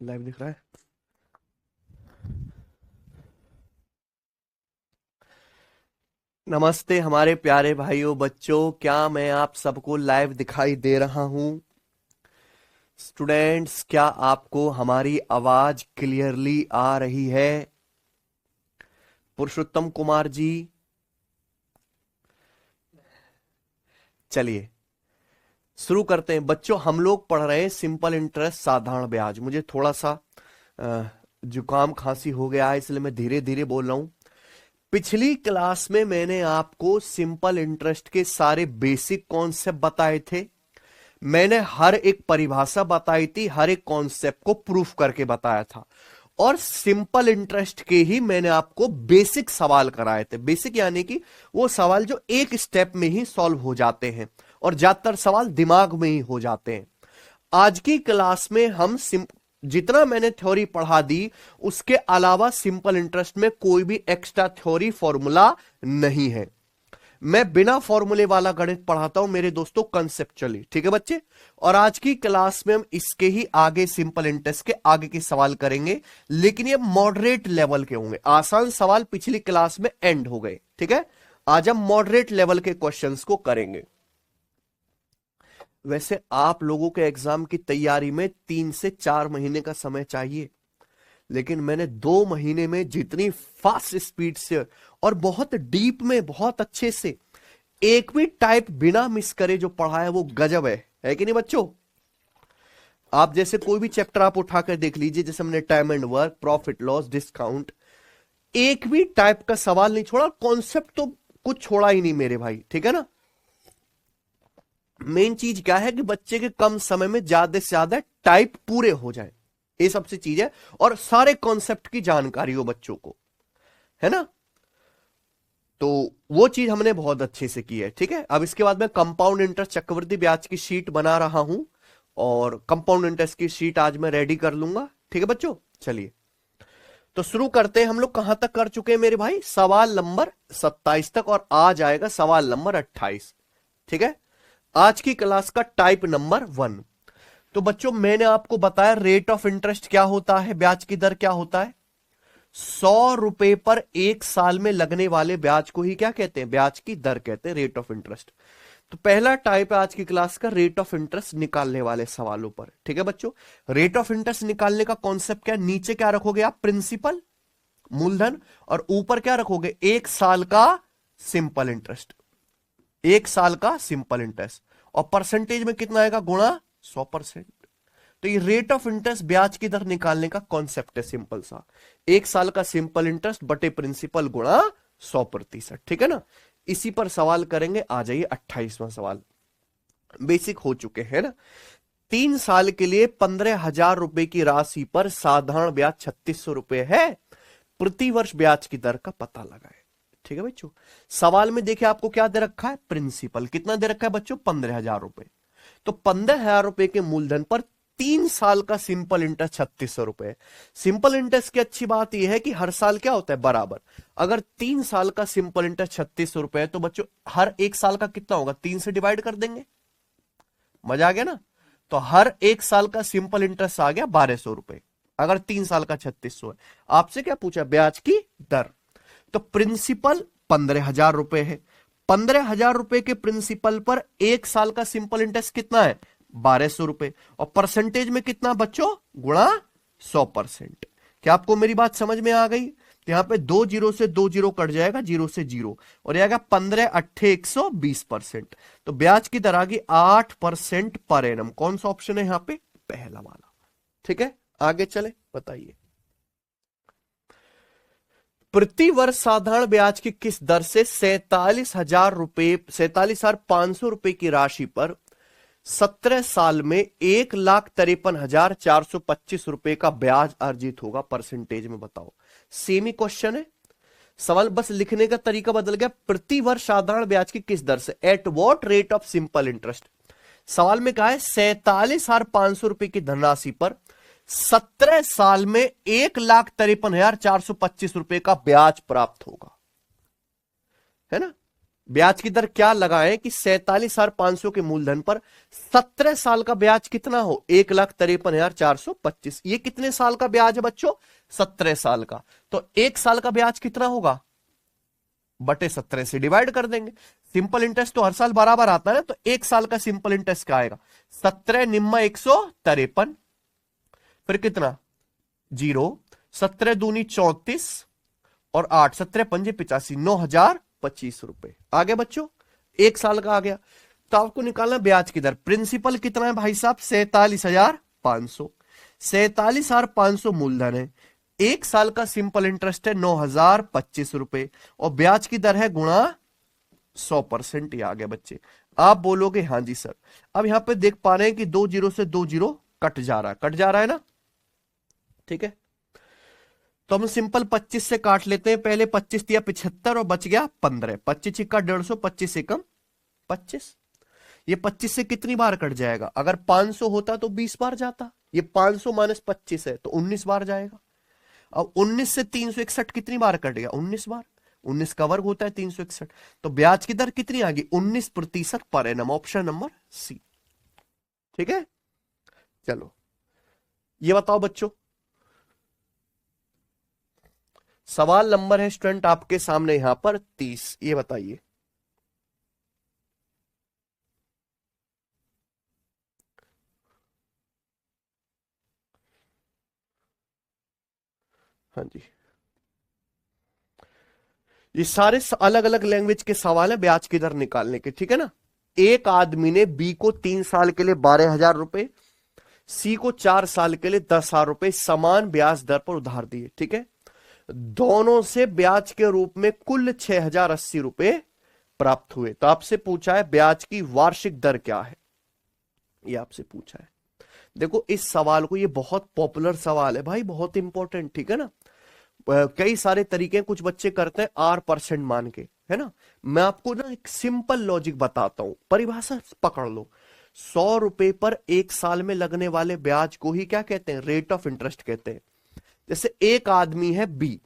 Live दिख रहा है। नमस्ते हमारे प्यारे भाइयों बच्चों, क्या मैं आप सबको लाइव दिखाई दे रहा हूं? स्टूडेंट्स, क्या आपको हमारी आवाज क्लियरली आ रही है? पुरुषोत्तम कुमार जी, चलिए शुरू करते हैं। बच्चों, हम लोग पढ़ रहे हैं सिंपल इंटरेस्ट साधारण ब्याज। मुझे थोड़ा सा जुकाम खांसी हो गया है, इसलिए मैं धीरे धीरे बोल रहा हूं। पिछली क्लास में मैंने आपको सिंपल इंटरेस्ट के सारे बेसिक कॉन्सेप्ट बताए थे। मैंने हर एक परिभाषा बताई थी, हर एक कॉन्सेप्ट को प्रूफ करके बताया था। और सिंपल इंटरेस्ट के ही मैंने आपको बेसिक सवाल कराए थे। बेसिक यानी कि वो सवाल जो एक स्टेप में ही सॉल्व हो जाते हैं और ज्यादातर सवाल दिमाग में ही हो जाते हैं। आज की क्लास में हम जितना मैंने थ्योरी पढ़ा दी, उसके अलावा सिंपल इंटरेस्ट में कोई भी एक्स्ट्रा थ्योरी फॉर्मूला नहीं है। मैं बिना फॉर्मूले वाला गणित पढ़ाता हूं मेरे दोस्तों, कंसेप्चुअली। ठीक है बच्चे? और आज की क्लास में हम इसके ही आगे सिंपल इंटरेस्ट के आगे के सवाल करेंगे, लेकिन ये मॉडरेट लेवल के होंगे। आसान सवाल पिछली क्लास में एंड हो गए। ठीक है, आज हम मॉडरेट लेवल के क्वेश्चंस को करेंगे। वैसे आप लोगों के एग्जाम की तैयारी में 3 से 4 महीने का समय चाहिए, लेकिन मैंने 2 महीने में जितनी फास्ट स्पीड से और बहुत डीप में, बहुत अच्छे से, एक भी टाइप बिना मिस करे जो पढ़ा है वो गजब है कि नहीं बच्चों? आप जैसे कोई भी चैप्टर आप उठाकर देख लीजिए, जैसे हमने time and work, profit loss, discount, एक भी टाइप का सवाल नहीं छोड़ा। कॉन्सेप्ट तो कुछ छोड़ा ही नहीं मेरे भाई। ठीक है ना? मेन चीज क्या है कि बच्चे के कम समय में ज्यादा से ज्यादा टाइप पूरे हो जाए, ये सबसे चीज है। और सारे कॉन्सेप्ट की जानकारी हो बच्चों को, है ना? तो वो चीज हमने बहुत अच्छे से की है। ठीक है, अब इसके बाद मैं कंपाउंड इंटरेस्ट चक्रवृद्धि ब्याज की शीट बना रहा हूं, और कंपाउंड इंटरेस्ट की शीट आज मैं रेडी कर लूंगा। ठीक है बच्चों, चलिए तो शुरू करते हैं। हम लोग कहां तक कर चुके हैं मेरे भाई? सवाल नंबर 27 तक, और आज आएगा सवाल नंबर 28। ठीक है, आज की क्लास का टाइप नंबर 1। तो बच्चों, मैंने आपको बताया रेट ऑफ इंटरेस्ट क्या होता है, ब्याज की दर क्या होता है। 100 रुपए पर 1 साल में लगने वाले ब्याज को ही क्या कहते हैं? ब्याज की दर कहते हैं, रेट ऑफ इंटरेस्ट। तो पहला टाइप है आज की क्लास का रेट ऑफ इंटरेस्ट निकालने वाले सवालों पर। ठीक है बच्चों, रेट ऑफ इंटरेस्ट निकालने का कॉन्सेप्ट क्या है? नीचे क्या रखोगे आप? प्रिंसिपल, मूलधन, और ऊपर क्या रखोगे? 1 साल का सिंपल इंटरेस्ट। 1 साल का सिंपल इंटरेस्ट, और परसेंटेज में कितना आएगा? गुणा 100%। तो ये रेट ऑफ इंटरेस्ट ब्याज की दर निकालने का कॉन्सेप्ट है, सिंपल सा। 1 साल का सिंपल इंटरेस्ट बटे प्रिंसिपल गुणा 100%। ठीक है ना? इसी पर सवाल करेंगे। आ जाइए 28वां सवाल। बेसिक हो चुके हैं ना? 3 साल के लिए 15,000 रुपए की राशि पर साधारण ब्याज 3600 रुपए है। प्रति वर्ष ब्याज की दर का पता लगाए। ठीक है बच्चों, सवाल में देखिए आपको क्या दे रखा है? प्रिंसिपल कितना दे रखा है बच्चों? 15,000 रुपए। तो 15,000 रुपए के मूलधन पर 3 साल का सिंपल इंटरेस्ट 3600 रुपए। सिंपल इंटरेस्ट की अच्छी बात यह है कि हर साल क्या होता है? बराबर। अगर 3 साल का सिंपल इंटरेस्ट 3600 रुपए है, तो बच्चों हर 1 साल का कितना होगा? 3 से डिवाइड कर देंगे। मजा आ गया ना? तो हर 1 साल का सिंपल इंटरेस्ट आ गया 1200 रुपए, अगर 3 साल का 3600 है। आपसे क्या पूछा? ब्याज की दर। तो प्रिंसिपल 15,000 रुपए है। 15,000 रुपए के प्रिंसिपल पर 1 साल का सिंपल इंटरेस्ट कितना है? 1200 रुपए। और परसेंटेज में कितना बच्चों? गुणा 100%। क्या आपको मेरी बात समझ में आ गई? तो यहां पे 2 जीरो से 2 जीरो कट जाएगा, 0 से 0, और आएगा 15 अट्ठे 120%। तो ब्याज की दर आ गई 8% पर एनम। कौन सा ऑप्शन है यहां पे? पहला वाला। ठीक है, आगे चले, बताइए। प्रति वर्ष साधारण ब्याज की किस दर से 47,500 रुपए की राशि पर 17 साल में 1,53,425 रुपए का ब्याज अर्जित होगा? परसेंटेज में बताओ। सेम ही क्वेश्चन है, सवाल बस लिखने का तरीका बदल गया। प्रति वर्ष साधारण ब्याज की किस दर से, at what rate of simple interest. सवाल में कहा है 47,500 रुपए की धनराशि पर 17 साल में 1,53,425 रुपए का ब्याज प्राप्त होगा, है ना? ब्याज की दर क्या लगाएं कि 47,500 के मूलधन पर 17 साल का ब्याज कितना हो? 1,53,425। ये कितने साल का ब्याज है बच्चों? 17 साल का। तो 1 साल का ब्याज कितना होगा? बटे 17 से डिवाइड कर देंगे। सिंपल इंटरेस्ट तो हर साल बराबर आता है ना, तो 1 साल का सिंपल इंटरेस्ट क्या आएगा? 17 निम्मा 153, फिर कितना? 0, 17 दूनी 34 और 8, 17 पंजे 85, 9,025 रुपए आ गया बच्चों। 1 साल का आ गया। तो आपको निकालना ब्याज की दर। प्रिंसिपल कितना है भाई साहब? 47,500। 47,500 मूलधन है। 1 साल का सिंपल इंटरेस्ट है 9,025 रुपए और ब्याज की दर है गुणा 100%। ये आ गया बच्चे। आप बोलोगे हाँ जी सर। अब यहां पे देख पा रहे हैं कि 2 जीरो से 2 जीरो कट जा रहा है ना, ठीक है। तो हम सिंपल 25 से काट लेते हैं। पहले 25 दिया 75 और बच गया 15। 25 छिक्का 150, 25 एकम 25। ये 25 से कितनी बार कट जाएगा? अगर 500 होता तो 20 बार जाता। ये 500 माइनस 25 है तो 19 बार जाएगा। अब 19 से 361 कितनी बार कट गया? 19 बार। 19 का वर्ग होता है 361। तो ब्याज की दर कितनी आ गई? 19% per annum. Option number C. ठीक है, चलो ये बताओ बच्चों। सवाल नंबर है स्टूडेंट आपके सामने यहां पर 30। ये बताइए हाँ जी, ये सारे अलग अलग लैंग्वेज के सवाल है ब्याज की दर निकालने के, ठीक है ना। एक आदमी ने बी को 3 साल के लिए 12,000 रुपए, सी को 4 साल के लिए 10,000 रुपए समान ब्याज दर पर उधार दिए, ठीक है। दोनों से ब्याज के रूप में कुल 6,080 रुपए प्राप्त हुए। तो आपसे पूछा है ब्याज की वार्षिक दर क्या है, ये आपसे पूछा है। देखो इस सवाल को, ये बहुत पॉपुलर सवाल है भाई, बहुत इंपॉर्टेंट, ठीक है ना। कई सारे तरीके कुछ बच्चे करते हैं R% मान के, है ना। मैं आपको ना एक सिंपल लॉजिक बताता हूं, परिभाषा पकड़ लो। 100 रुपए पर 1 साल में लगने वाले ब्याज को ही क्या कहते हैं? रेट ऑफ इंटरेस्ट कहते हैं। जैसे एक आदमी है बी,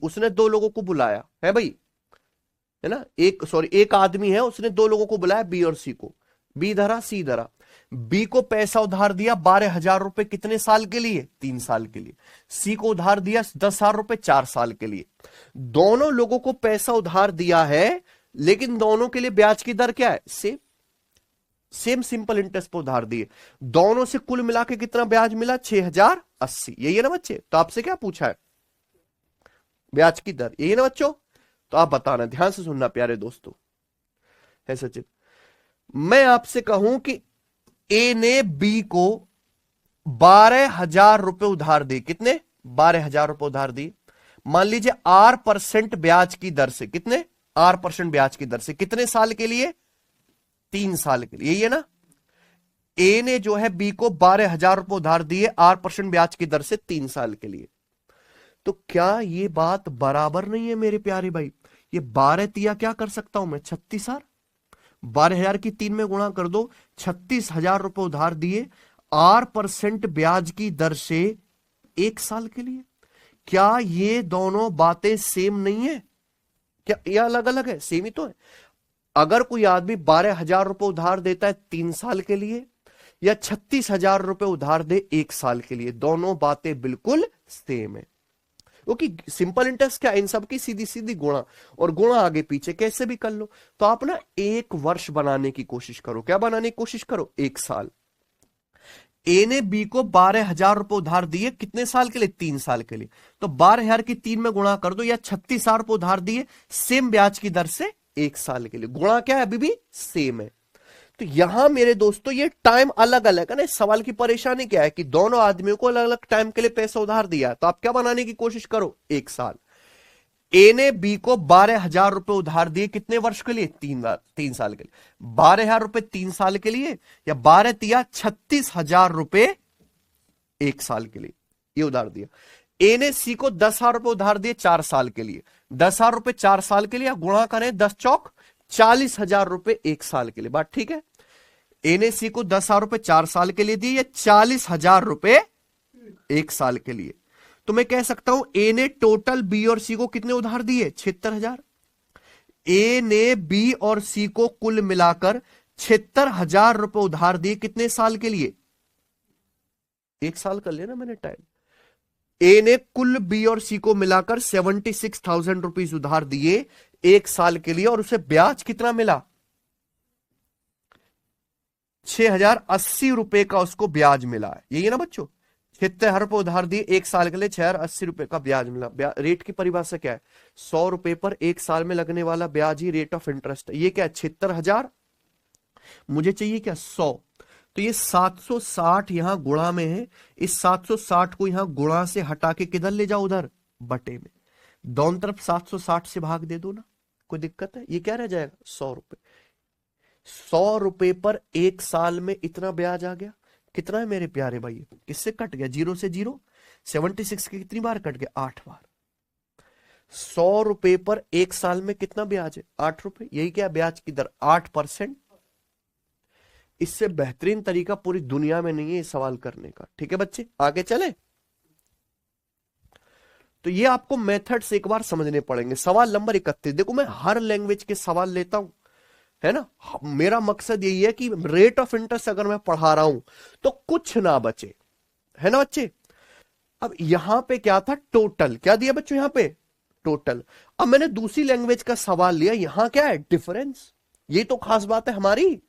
उसने 2 लोगों को बुलाया है भाई, है ना। एक आदमी है, उसने 2 लोगों को बुलाया बी और सी को। बी धरा सी धरा। बी को पैसा उधार दिया 12,000 रुपए, कितने साल के लिए? 3 साल के लिए। सी को उधार दिया 10,000 रुपए 4 साल के लिए। दोनों लोगों को पैसा उधार दिया है, लेकिन दोनों के लिए ब्याज की दर क्या है? सेम सिंपल इंटरेस्ट पर उधार दिए। दोनों से कुल मिला के कितना ब्याज मिला? 6,080। यही है ना बच्चे। तो आपसे क्या पूछा है? ब्याज की दर, यही है ना बच्चों। तो आप बताना, ध्यान से सुनना प्यारे दोस्तों। है सचिन, मैं आपसे कहूं कि ए ने बी को 12,000 रुपए उधार दी। कितने? 12,000 रुपए उधार दी। मान लीजिए R% ब्याज की दर से, कितने? R% ब्याज की दर से, कितने साल के लिए? 3 साल के लिए, यही है ना। ए ने जो है बी को 12,000 रुपए उधार दिए R% ब्याज की दर से 3 साल के लिए। तो क्या ये बात बराबर नहीं है मेरे प्यारे भाई? ये 12 तिया क्या कर सकता हूं मैं? 36,000। 12,000 की 3 में गुणा कर दो, 36,000 रुपए उधार दिए R% ब्याज की दर से 1 साल के लिए। क्या ये दोनों बातें सेम नहीं है? क्या ये अलग अलग है? सेम ही तो है। अगर कोई आदमी 12,000 रुपए उधार देता है 3 साल के लिए, या 36,000 रुपए उधार दे 1 साल के लिए, दोनों बातें बिल्कुल सेम है। क्योंकि सिंपल इंटरेस्ट क्या, इन सब की सीधी सीधी गुणा, और गुणा आगे पीछे कैसे भी कर लो। तो आप ना 1 वर्ष बनाने की कोशिश करो। क्या बनाने की कोशिश करो? 1 साल। ए ने बी को 12,000 रुपए उधार दिए, कितने साल के लिए? 3 साल के लिए। तो 12,000 की 3 में गुणा कर दो, या 36,000 रुपए उधार दिए सेम ब्याज की दर से 1 साल के लिए। गुणा क्या है? अभी भी सेम है। तो यहां मेरे दोस्तों ये टाइम अलग अलग है ना। इस सवाल की परेशानी क्या है कि दोनों आदमियों को अलग अलग टाइम के लिए पैसा उधार दिया। तो आप क्या बनाने की कोशिश करो? 1 साल। ए ने बी को 12,000 रुपए उधार दिए, कितने वर्ष के लिए? 3 साल के लिए। 12,000 रुपए 3 साल के लिए, या 12 तिया 36,000 रुपए 1 साल के लिए, ये उधार दिया। ए ने सी को 10,000 रुपए उधार दिए 4 साल के लिए। 10,000 रुपए 4 साल के लिए, या गुणा करें 10 चौक 40,000 रुपए 1 साल के लिए। बात ठीक है। ए ने सी को 10,000 रुपए 4 साल के लिए दिए, या 40,000 रुपए 1 साल के लिए। तो मैं कह सकता हूं ए ने टोटल बी और सी को कितने उधार दिए? 76,000। ए ने बी और सी को कुल मिलाकर 76,000 रुपए उधार दिए, कितने साल के लिए? 1 साल कर लिया ना मैंने टाइम। ए ने कुल बी और सी को मिलाकर 76,000 रुपीज उधार दिए 1 साल के लिए, और उसे ब्याज कितना मिला? 6,080 रुपए का उसको ब्याज मिला है। यही है ना बच्चों, 76,000 रुपए उधार दिए 1 साल के लिए, 6,080 रुपए का ब्याज मिला। रेट की परिभाषा क्या है? 100 रुपए पर 1 साल में लगने वाला ब्याज ही रेट ऑफ इंटरेस्ट है। ये क्या है? 76,000, मुझे चाहिए क्या? 100। तो ये 760 यहां गुणा में है, इस 760 को यहां गुणा से हटा के किधर ले जाओ? उधर बटे में। दोनों तरफ 760 से भाग दे दो ना, कोई दिक्कत है? ये क्या रह जाएगा? 100 रुपए। 100 रुपए पर 1 साल में इतना ब्याज आ गया। कितना है मेरे प्यारे भाई? किससे कट गया? 0 से 0। 76 के कितनी बार कट गया? 8 बार। 100 रुपए पर 1 साल में कितना ब्याज है? 8 रुपए। यही क्या? ब्याज की दर 8%। इससे बेहतरीन तरीका पूरी दुनिया में नहीं है इस सवाल करने का। ठीक है बच्चे, आगे चले। तो ये आपको मेथड्स एक बार समझने पड़ेंगे। सवाल नंबर 31, देखो मैं हर लैंग्वेज के सवाल लेता हूं, है ना। मेरा मकसद यही है कि रेट ऑफ इंटरेस्ट अगर मैं पढ़ा रहा हूं तो कुछ ना बचे, है ना बच्चे। अब यहां पे क्या था? टोटल। क्या दिया बच्चों यहां पे? टोटल। अब मैंने दूसरी लैंग्वेज का सवाल लिया, यहां क्या है? डिफरेंस। ये तो खास बात है हमारी।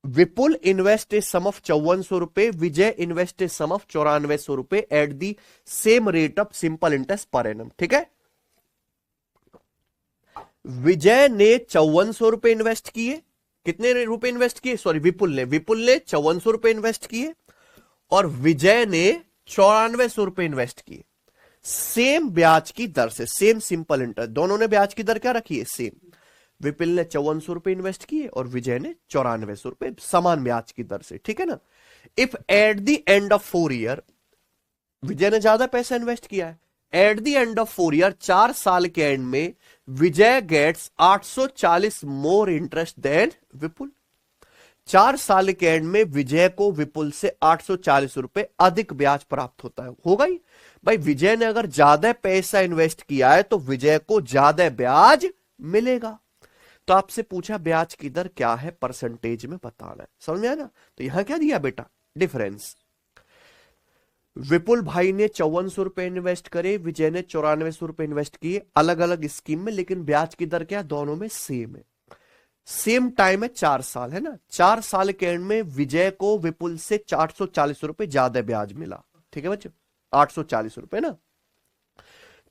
विपुल इन्वेस्ट ए सम ऑफ 5400 रुपए, विजय इन्वेस्ट ए सम ऑफ 9400 रुपए at the same rate of simple interest per annum. ठीक है, विजय ने 5400 रुपए इन्वेस्ट किए। कितने रुपए इन्वेस्ट किए? सॉरी, विपुल ने 5400 रुपए इन्वेस्ट किए और विजय ने 9400 रुपए इन्वेस्ट किए। सेम ब्याज की दर से, सेम सिंपल इंटरेस्ट, दोनों ने ब्याज की दर क्या रखी है? सेम। विपुल ने 5400 रुपए इन्वेस्ट किए और विजय ने 9400 रुपए, समान ब्याज की दर से। ठीक है ना। If at the end of 4 year, Vijay ने ज्यादा पैसा इन्वेस्ट किया है, at the end of 4 year, 4 साल के एंड में Vijay gets 840 more interest than Vipul. 4 साल के एंड में विजय को विपुल से 840 रुपए अधिक ब्याज प्राप्त होता है। होगा ही भाई, विजय ने अगर ज्यादा पैसा इन्वेस्ट किया है तो विजय को ज्यादा ब्याज मिलेगा। तो आपसे पूछा ब्याज की दर क्या है, परसेंटेज में बताना है। समझ में आया ना। तो यहां क्या दिया बेटा? डिफरेंस। विपुल भाई ने 5400 रुपए इन्वेस्ट करे, विजय ने 9400 रुपए इन्वेस्ट किए, अलग अलग स्कीम में, लेकिन ब्याज की दर क्या है? दोनों में सेम है। सेम टाइम है 4 साल, है ना। 4 साल के एंड में विजय को विपुल से 840 रुपए ज्यादा ब्याज मिला। ठीक है बच्चों, 840 रुपए ना।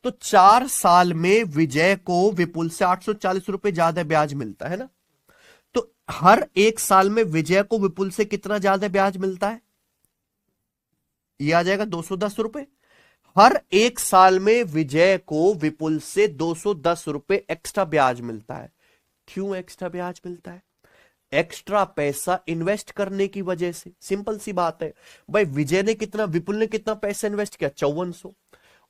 तो 4 साल में विजय को विपुल से 840 रुपए ज्यादा ब्याज मिलता है ना। तो हर 1 साल में विजय को विपुल से कितना ज्यादा ब्याज मिलता है? ये आ जाएगा 210 रुपए। हर 1 साल में विजय को विपुल से 210 रुपए एक्स्ट्रा ब्याज मिलता है। क्यों एक्स्ट्रा ब्याज मिलता है? एक्स्ट्रा पैसा इन्वेस्ट करने की वजह से। सिंपल सी बात है भाई, विजय ने कितना, विपुल ने कितना पैसा इन्वेस्ट किया? 5400।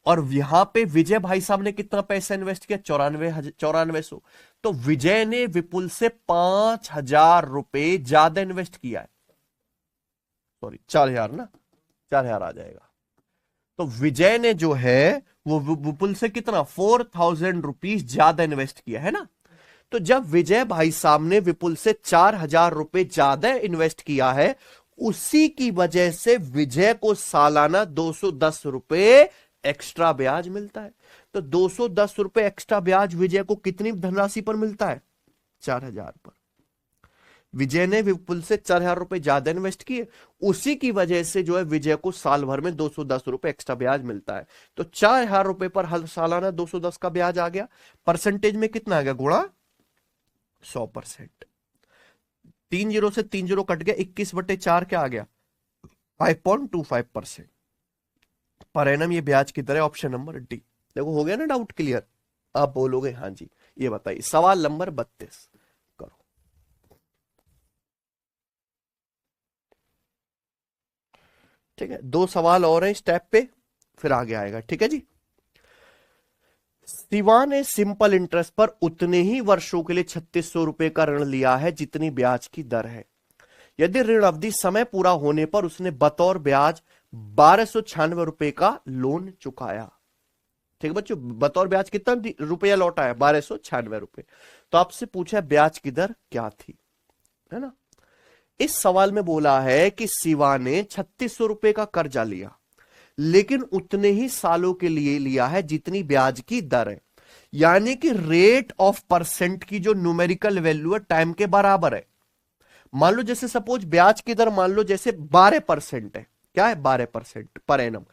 और यहां पे विजय भाई साहब ने कितना पैसा इन्वेस्ट किया? 9400। तो विजय ने विपुल से 5000 रुपए ज्यादा इन्वेस्ट किया है। सॉरी, 4000 ना, 4000 आ जाएगा। तो विजय ने जो है वो विपुल से कितना? 4000 रुपीज ज्यादा इन्वेस्ट किया है ना। तो जब विजय भाई साहब ने विपुल से 4000 रुपए ज्यादा इन्वेस्ट किया है, उसी की वजह से विजय को सालाना 210 रुपए एक्स्ट्रा ब्याज मिलता है। तो 210 रुपए एक्स्ट्रा ब्याज विजय को कितनी धनराशि पर मिलता है? 4000 पर। विजय ने विपुल से 4000 रुपए ज्यादा इन्वेस्ट किए, उसी की वजह से जो है विजय को साल भर में 210 रुपए एक्स्ट्रा ब्याज मिलता है। तो 4000 रुपए पर हर सालाना 210 का ब्याज आ गया। परसेंटेज में कितना आ गया? गुणा 100%। 3 जीरो से 3 जीरो कट गया, 21/4 क्या आ गया? 5.25%। पर एनम ये ब्याज की दर है। Option number D. देखो हो गया ना डाउट क्लियर? आप बोलोगे हाँ जी। ये बताइए सवाल नंबर 32 करो। ठीक है, 2 सवाल और हैं स्टेप पे, फिर आगे आएगा। ठीक है जी। शिवा ने सिंपल इंटरेस्ट पर उतने ही वर्षों के लिए 3600 रुपए का ऋण लिया है जितनी ब्याज की दर है। यदि ऋण अवधि समय पूरा होने पर उसने बतौर ब्याज 1296 रुपए का लोन चुकाया। ठीक है बच्चों, बतौर ब्याज कितना रुपया लौटा है? 1296 रुपए। तो आपसे पूछा है ब्याज की दर क्या थी, है ना। इस सवाल में बोला है कि शिवा ने 3600 रुपए का कर्जा लिया, लेकिन उतने ही सालों के लिए लिया है जितनी ब्याज की दर है। यानी कि रेट ऑफ परसेंट की जो न्यूमेरिकल वैल्यू है टाइम के बराबर है। मान लो जैसे सपोज ब्याज की दर मान लो जैसे 12% है, क्या है 12% पर एनम,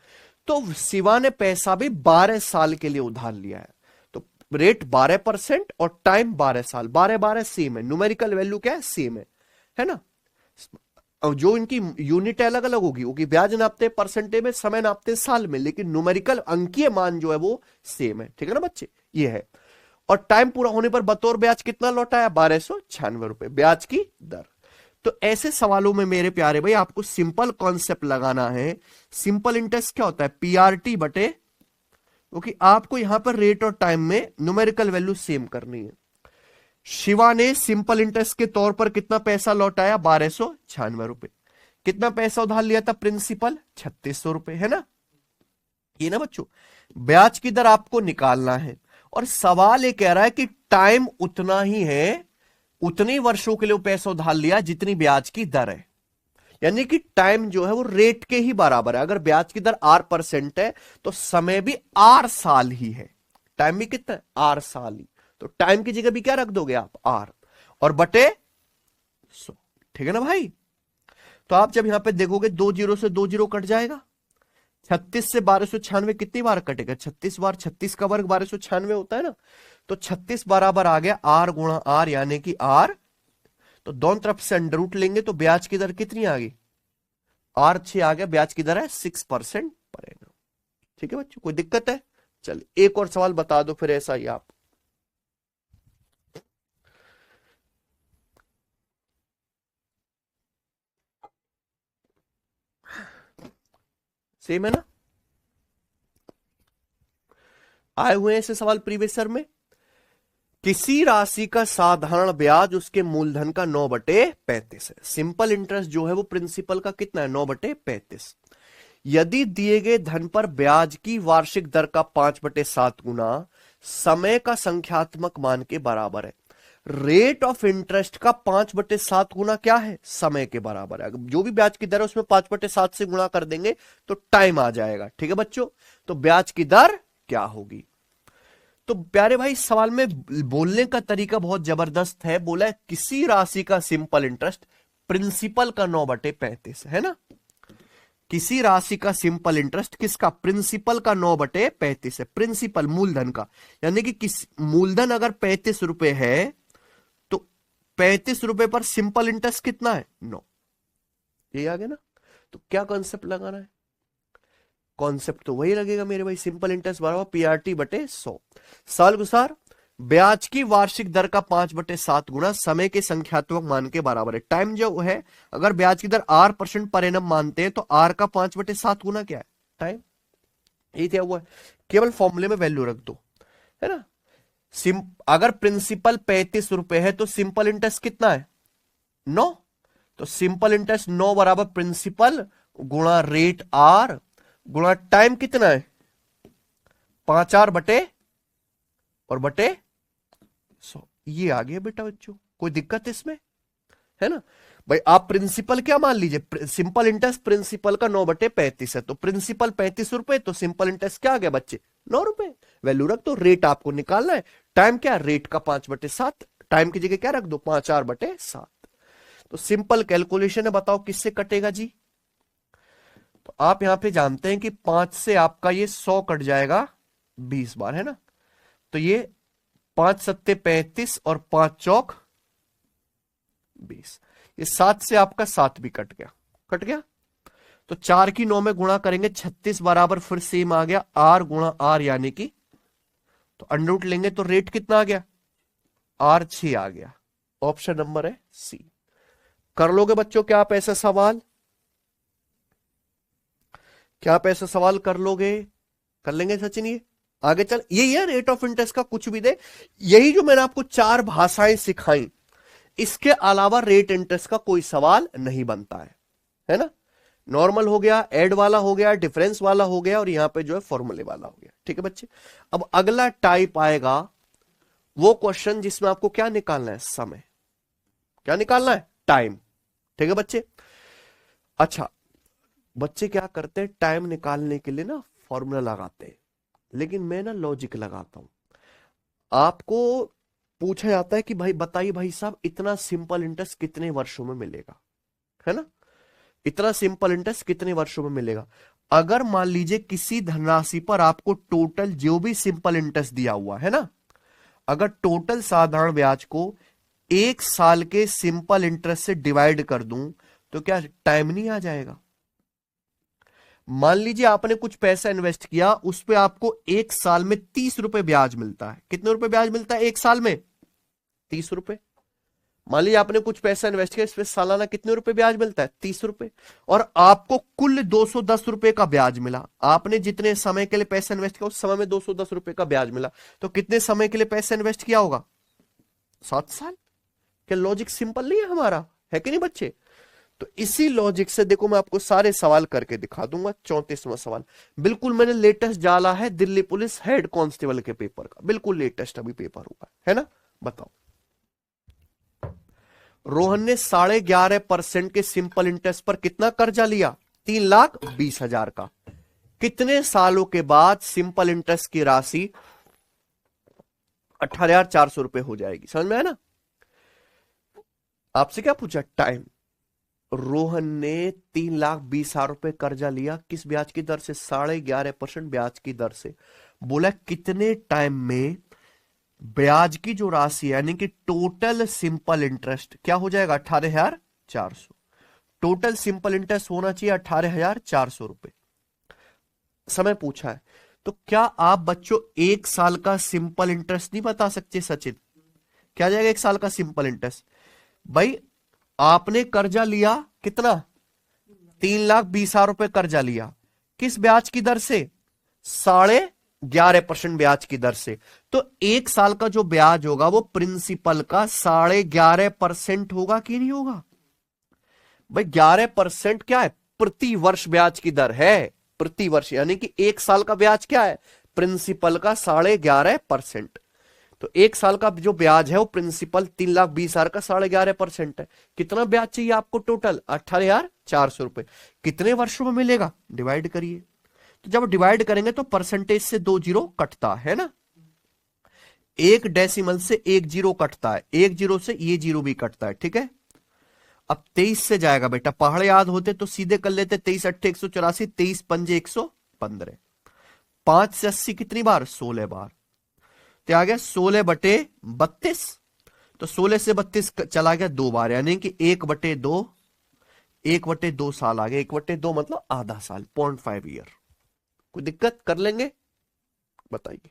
तो शिवा ने पैसा भी 12 साल के लिए उधार लिया है, तो रेट 12% और टाइम 12 साल, 12 सेम है, न्यूमेरिकल वैल्यू क्या है सेम है ना। जो इनकी यूनिट अलग अलग होगी, क्योंकि ब्याज नापते परसेंटेज में, समय नापते साल में, लेकिन न्यूमेरिकल अंकीय मान जो है वो सेम है, ठीक है ना बच्चे, ये है। और टाइम पूरा होने पर बतौर ब्याज कितना लौटा है? 1296 रुपए ब्याज की दर। तो ऐसे सवालों में मेरे प्यारे भाई आपको सिंपल कॉन्सेप्ट लगाना है। सिंपल इंटरेस्ट क्या होता है? पीआरटी बटे, क्योंकि आपको यहां पर रेट और टाइम में न्यूमेरिकल वैल्यू सेम करनी है। शिवा ने सिंपल इंटरेस्ट के तौर पर कितना पैसा लौटाया? 1296 रुपए। कितना पैसा उधार लिया था? प्रिंसिपल 3600 रुपए, है ना, ये ना बच्चों। ब्याज की दर आपको निकालना है, और सवाल ये कह रहा है कि टाइम उतना ही है, उतने वर्षों के लिए पैसा उधार लिया जितनी ब्याज की दर है। यानी कि टाइम जो है वो रेट के ही बराबर है। अगर ब्याज की दर R% है तो समय भी R साल ही है, टाइम भी कितना है? R साल ही। तो टाइम की जगह भी क्या रख दोगे आप? R, और बटे 100, ठीक है ना भाई। तो आप जब यहां पे देखोगे 2 जीरो से 2 जीरो कट जाएगा, 36 से 1296 कितनी बार कटेगा? 36 बार, 36 का वर्ग 1296 होता है ना, तो 36 बराबर आ गया R गुणा R, यानी कि R, तो दोनों तरफ से अंडर रूट लेंगे तो ब्याज की दर कितनी आ गई? R6 आ गया, ब्याज की दर है 6% पर एनम। ठीक है बच्चों, कोई दिक्कत है? चलिए एक और सवाल बता दो फिर ऐसा ही आप। सेम है ना, आए हुए हैं ऐसे सवाल प्रीवियस ईयर में। किसी राशि का साधारण ब्याज उसके मूलधन का 9/35 है। सिंपल इंटरेस्ट जो है वो प्रिंसिपल का कितना है? 9/35। यदि दिए गए धन पर ब्याज की वार्षिक दर का 5/7 गुना समय का संख्यात्मक मान के बराबर है। रेट ऑफ इंटरेस्ट का 5/7 गुना क्या है? समय के बराबर है। जो भी ब्याज की दर है उसमें 5/7 से गुणा कर देंगे तो टाइम आ जाएगा, ठीक है बच्चों। तो ब्याज की दर क्या होगी? तो प्यारे भाई सवाल में बोलने का तरीका बहुत जबरदस्त है। बोला है किसी राशि का सिंपल इंटरेस्ट प्रिंसिपल का 9/35 है ना। किसी राशि का सिंपल इंटरेस्ट किसका? प्रिंसिपल का 9/35 है, प्रिंसिपल मूलधन का। यानी कि किस मूलधन अगर 35 रुपए है तो 35 रुपए पर सिंपल इंटरेस्ट कितना है? 9। ये आ गया ना। तो क्या कॉन्सेप्ट लगाना है? कॉन्सेप्ट तो वही लगेगा मेरे भाई, सिंपल इंटरेस्ट बराबर पीआरटी बटे 100। सालगुजार ब्याज की वार्षिक दर का 5/7 गुना समय के संख्यात्मक मान के बराबर है। टाइम जो है, अगर ब्याज की दर R% पर एनम मानते हैं तो R का 5/7 गुना क्या है? टाइम। ये क्या हुआ है? केवल फॉर्मूले में वैल्यू रख दो, है ना। अगर प्रिंसिपल 35 रुपए है तो सिंपल इंटरेस्ट कितना है? 9। तो सिंपल इंटरेस्ट 9 बराबर प्रिंसिपल गुणा रेट R गुणा टाइम कितना है? 5R बटे और बटे 100। ये आ गया बेटा बच्चों, कोई दिक्कत है इसमें? है ना भाई। आप प्रिंसिपल क्या मान लीजिए? सिंपल इंटरेस्ट प्रिंसिपल का 9/35 है, तो प्रिंसिपल 35 रुपए, तो सिंपल इंटरेस्ट क्या आ गया बच्चे? 9 रुपए। वैल्यू रख दो, रेट आपको निकालना है। टाइम क्या? रेट का 5/7, टाइम की जगह क्या रख दो? 5R बटे 7। तो सिंपल कैलकुलेशन है, बताओ किससे कटेगा जी? तो आप यहां पे जानते हैं कि 5 से आपका ये 100 कट जाएगा 20 बार, है ना। तो ये 5 सत्ते 35 और 5 चौक 20। ये 7 से आपका 7 भी कट गया, कट गया। तो 4 की 9 में गुणा करेंगे, 36 बराबर फिर सेम आ गया R गुणा R, यानी कि तो अंडर रूट लेंगे तो रेट कितना आ गया? R6 आ गया। ऑप्शन नंबर है सी। कर लोगे बच्चों क्या आप ऐसा सवाल? क्या आप ऐसा सवाल कर लोगे? कर लेंगे सचिन? ये आगे चल, यही है रेट ऑफ इंटरेस्ट का कुछ भी दे। यही जो मैंने आपको 4 भाषाएं सिखाई, इसके अलावा रेट इंटरेस्ट का कोई सवाल नहीं बनता है ना। नॉर्मल हो गया, ऐड वाला हो गया, डिफरेंस वाला हो गया, और यहां पे जो है फॉर्मूले वाला हो गया। ठीक है बच्चे। अब अगला टाइप आएगा वो क्वेश्चन जिसमें आपको क्या निकालना है, समय। क्या निकालना है, टाइम। ठीक है बच्चे। अच्छा, बच्चे क्या करते हैं, टाइम निकालने के लिए ना फॉर्मूला लगाते हैं, लेकिन मैं ना लॉजिक लगाता हूं। आपको पूछा जाता है कि भाई बताइए भाई साहब, इतना सिंपल इंटरेस्ट कितने वर्षों में मिलेगा, है ना, इतना सिंपल इंटरेस्ट कितने वर्षों में मिलेगा। अगर मान लीजिए किसी धनराशि पर आपको टोटल जो भी सिंपल इंटरेस्ट दिया हुआ है ना, अगर टोटल साधारण ब्याज को 1 साल के सिंपल इंटरेस्ट से डिवाइड कर दूं तो क्या टाइम नहीं आ जाएगा। मान लीजिए आपने कुछ पैसा इन्वेस्ट किया, उस पे आपको 1 साल में 30 रुपए ब्याज मिलता है। कितने रुपए ब्याज मिलता है 1 साल में, 30 रुपए। मान लीजिए आपने कुछ पैसा इन्वेस्ट किया, इस पे सालाना कितने रुपए ब्याज मिलता है, 30 रुपए, और आपको कुल 210 रुपए का ब्याज मिला। आपने जितने समय के लिए पैसा इन्वेस्ट किया उस समय में 210 रुपए का ब्याज मिला, तो कितने समय के लिए पैसा इन्वेस्ट किया होगा, 7 साल। क्या लॉजिक सिंपल नहीं है हमारा, है कि नहीं बच्चे। तो इसी लॉजिक से देखो मैं आपको सारे सवाल करके दिखा दूंगा। 34वां सवाल बिल्कुल मैंने लेटेस्ट डाला है, दिल्ली पुलिस हेड कांस्टेबल के पेपर का, बिल्कुल लेटेस्ट अभी पेपर हुआ है ना। बताओ, रोहन ने 11.5% के सिंपल इंटरेस्ट पर कितना कर्जा लिया, 3,20,000 का। कितने सालों के बाद सिंपल इंटरेस्ट की राशि 18,400 रुपए हो जाएगी। समझ में आया ना। आपसे क्या पूछा, टाइम। रोहन ने 3,20,000 रुपए कर्जा लिया, किस ब्याज की दर से, 11.5% ब्याज की दर से। बोला कितने टाइम में ब्याज की जो राशि यानी कि टोटल सिंपल इंटरेस्ट क्या हो जाएगा, 18,400। टोटल सिंपल इंटरेस्ट होना चाहिए 18,400 रुपए। समय पूछा है, तो क्या आप बच्चों 1 साल का सिंपल इंटरेस्ट नहीं बता सकते सचिन। क्या आ जाएगा 1 साल का सिंपल इंटरेस्ट। भाई आपने कर्जा लिया कितना, 3,20,000 रुपए कर्जा लिया, किस ब्याज की दर से, 11.5% ब्याज की दर से। तो 1 साल का जो ब्याज होगा वो प्रिंसिपल का 11.5% होगा कि नहीं होगा। भाई 11% क्या है, प्रति वर्ष ब्याज की दर है, प्रति वर्ष, यानी कि 1 साल का ब्याज क्या है, प्रिंसिपल का 11.5%। तो 1 साल का जो ब्याज है वो प्रिंसिपल 3,20,000 का 11.5% है। कितना ब्याज चाहिए आपको टोटल, 18,400 रुपए। कितने वर्षों में मिलेगा, डिवाइड करिए। तो जब डिवाइड करेंगे तो परसेंटेज से 2 जीरो कटता है ना, 1 डेसिमल से 1 जीरो कटता है, 1 जीरो से ये जीरो भी कटता है। ठीक है, अब 23 से जाएगा बेटा, पहाड़ याद होते तो सीधे कर लेते, 23 अट्ठे 184, 23 पंजे 115, 5 से 80 कितनी बार, 16 बार। तो आ गया 16/32। तो 16 से 32 चला गया 2 बार, यानी कि 1/2, 1/2 साल आ गया। 1/2 मतलब आधा साल, 0.5 ईयर। कोई दिक्कत, कर लेंगे, बताइए।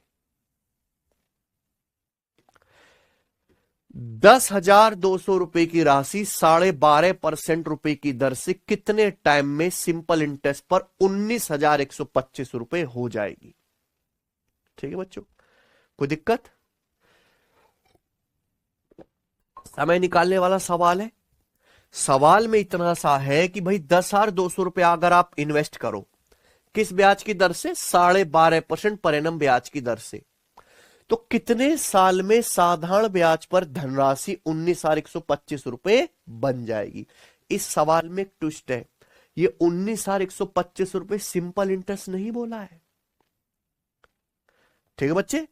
10,200 रुपए की राशि 12.5% रुपए की दर से कितने टाइम में सिंपल इंटरेस्ट पर 19,125 रुपए हो जाएगी। ठीक है बच्चों, कोई दिक्कत। समय निकालने वाला सवाल है। सवाल में इतना सा है कि भाई 10,200 रुपया अगर आप इन्वेस्ट करो, किस ब्याज की दर से, 12.5% पर एनम ब्याज की दर से, तो कितने साल में साधारण ब्याज पर धनराशि 19,125 रुपए बन जाएगी। इस सवाल में एक ट्विस्ट है, ये 19,125 रुपए सिंपल इंटरेस्ट नहीं बोला है। ठीक है बच्चे।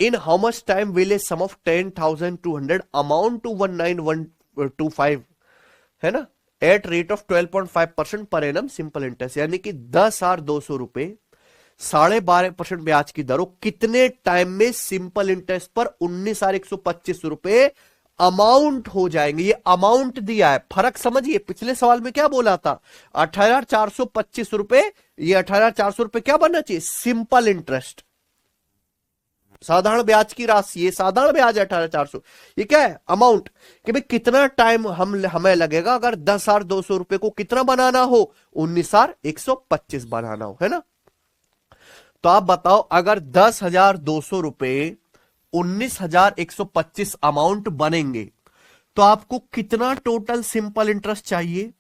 In how much time will a sum of 10,200 amount to 19,125, है ना, at rate of 12.5% per annum simple interest, यानी कि 10,200 रुपए 12.5% ब्याज की दर कितने टाइम में सिंपल इंटरेस्ट पर 19,125 रुपए अमाउंट हो जाएंगे। ये अमाउंट दिया है, फर्क समझिए। पिछले सवाल में क्या बोला था, 18,425 रुपए, ये 18,400 रुपए क्या बनना चाहिए, सिंपल इंटरेस्ट, साधारण ब्याज की राशि। ये साधारण ब्याज है 18,400, ये क्या है, अमाउंट, कि भाई कितना टाइम हमें लगेगा अगर 10,200 रुपए को कितना बनाना हो, 19,125 बनाना हो, है ना। तो आप बताओ, अगर 10,200 रुपए 19,125 अमाउंट बनेंगे तो आपको कितना टोटल सिंपल इंटरेस्ट चाहिए,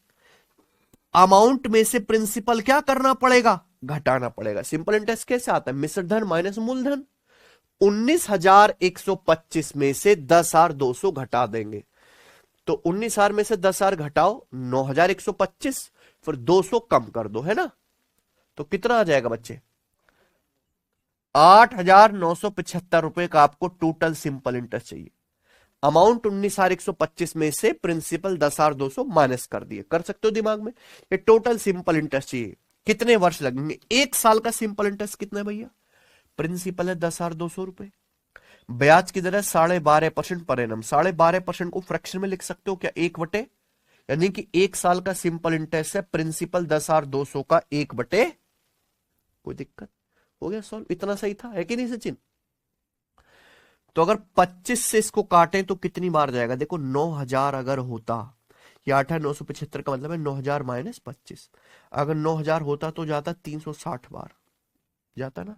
अमाउंट में से प्रिंसिपल क्या करना पड़ेगा, घटाना पड़ेगा। सिंपल इंटरेस्ट कैसे आता है, मिश्र धन माइनस मूलधन। 19,125 में से 10,200 घटा देंगे, तो 19,000 में से 10,000 घटाओ 9,125, फिर 200 कम कर दो, है ना। तो कितना आ जाएगा बच्चे, 8,975 रुपए का आपको टोटल सिंपल इंटरेस्ट चाहिए। अमाउंट 19,125 में से प्रिंसिपल 10,200 माइनस कर दिए, कर सकते हो दिमाग में। ये टोटल सिंपल इंटरेस्ट चाहिए, कितने वर्ष लगेंगे, एक साल का सिंपल इंटरेस्ट कितना है भैया, प्रिंसिपल है 10,200 रुपए, ब्याज की दर है 12.5% पर एनम। 12.5% को फ्रैक्शन में लिख सकते हो क्या, 1/, यानी कि एक साल का सिंपल इंटरेस्ट है प्रिंसिपल 10,200 का 1/, कोई दिक्कत, हो गया सॉल्व। इतना सही था, है कि नहीं सचिन। तो अगर 25 से इसको काटें तो कितनी बार जाएगा, देखो 9,000 अगर होता, ये 8,975 का मतलब है 9,000 माइनस 25, अगर 9,000 होता तो जाता 360 बार, जाता ना।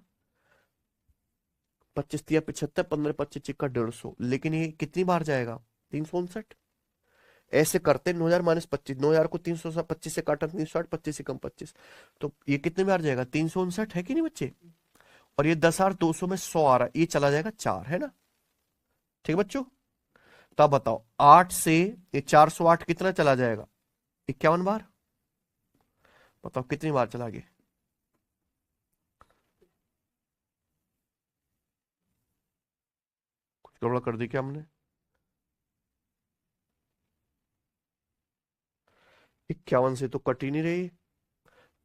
25 तिया 75, 15 25 चिक्का 150, लेकिन ये कितनी बार जाएगा, 359। ऐसे करते 9,000 माइनस 25, 9,000 को 325 से काटा 360, 25 से कम 25, तो ये कितने बार जाएगा, 359, है कि नहीं बच्चे। और ये 10,200 में 100 आ रहा है, ये चला जाएगा 4, है ना। ठीक है बच्चों, तो अब बताओ 8 से ये 408 कितना चला जाएगा, 51 बार, बताओ कितनी बार चला गया, कुछ गड़बड़ कर दी क्या हमने, 51 से तो कट ही नहीं रही।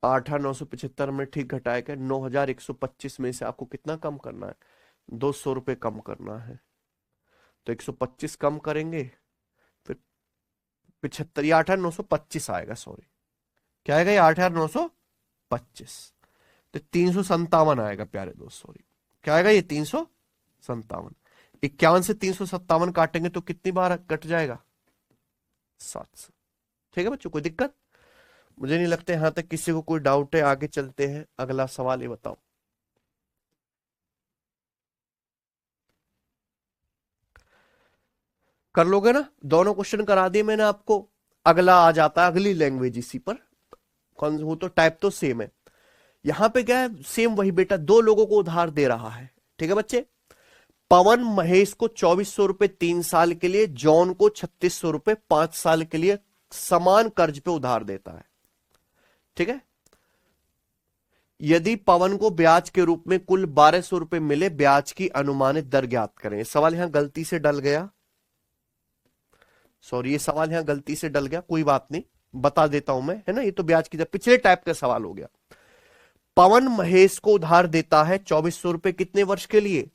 8,975 में ठीक घटाया क्या, 9,125 में से आपको कितना कम करना है, 200 रुपए कम करना है, तो 125 कम करेंगे, फिर 75, ये 8,925 आएगा, सॉरी क्या आएगा, ये 8,925, तो 357 आएगा प्यारे दोस्त, सॉरी क्या आएगा, ये 357। 51 से 357 काटेंगे तो कितनी बार कट जाएगा, 700। ठीक है बच्चों, कोई दिक्कत, मुझे नहीं लगता यहां तक किसी को कोई डाउट है। आगे चलते हैं, अगला सवाल ये बताओ, कर लोगे ना, दोनों क्वेश्चन करा दिए मैंने आपको। अगला आ जाता है अगली लैंग्वेज इसी पर, कौन हो तो टाइप तो सेम है। यहां पे क्या है, सेम वही बेटा, दो लोगों को उधार दे रहा है, ठीक है बच्चे। पवन महेश को 2,400 रुपए 3 साल के लिए, जॉन को 3,600 रुपए 5 साल के लिए समान कर्ज पे उधार देता है, ठीक है। यदि पवन को ब्याज के रूप में कुल 1,200 रुपए मिले, ब्याज की अनुमानित दर ज्ञात करें। सवाल यहां गलती से डल गया, सॉरी ये सवाल यहां गलती से डल गया, कोई बात नहीं, बता देता हूं मैं, है ना। ये तो ब्याज की दर पिछले टाइप का सवाल हो गया। पवन महेश को उधार देता है 2,400 रुपए, कितने वर्ष के लिए,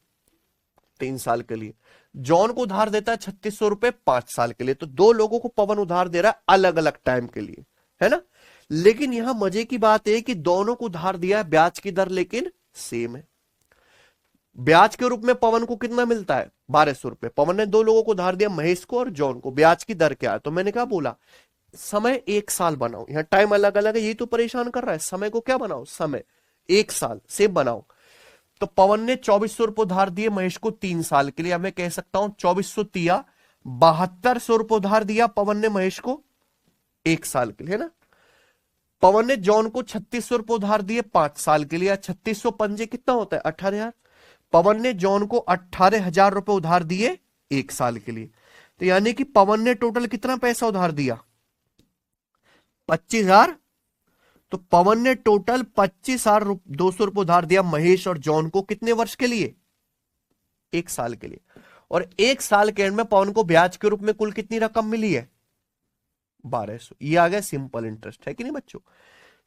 3 साल के लिए। जॉन को उधार देता है 3,600 रुपए 5 साल के लिए। तो दो लोगों को पवन उधार दे रहा है अलग अलग टाइम के लिए, है ना। लेकिन यहां मजे की बात है कि दोनों को उधार दिया है, ब्याज की दर लेकिन सेम है। ब्याज के रूप में पवन को कितना मिलता है, 1,200 रुपए। पवन ने दो लोगों को उधार दिया, महेश को और जॉन को। ब्याज की दर क्या है, तो मैंने क्या बोला, समय 1 साल बनाओ, यहां टाइम अलग अलग है, ये तो परेशान कर रहा है। समय को क्या बनाओ, समय 1 साल से बनाओ। तो पवन ने 2,400 रुपए उधार दिए महेश को 3 साल के लिए, मैं कह सकता हूं 2,400 तिया 7,200 रुपए उधार दिया पवन ने महेश को 1 साल के लिए, है ना। पवन ने जॉन को 3,600 रुपए उधार दिए 5 साल के लिए। 3,600 पंजे कितना होता है, 18,000। पवन ने जॉन को 18,000 रुपए उधार दिए 1 साल के लिए। तो यानी कि पवन ने टोटल कितना पैसा उधार दिया, 25,000। तो पवन ने टोटल 25,200 रुपए उधार दिया महेश और जॉन को, कितने वर्ष के लिए, 1 साल के लिए। और 1 साल के एंड में पवन को ब्याज के रूप में कुल कितनी रकम मिली है, 1,200। ये आ गया सिंपल इंटरेस्ट, है कि नहीं बच्चों।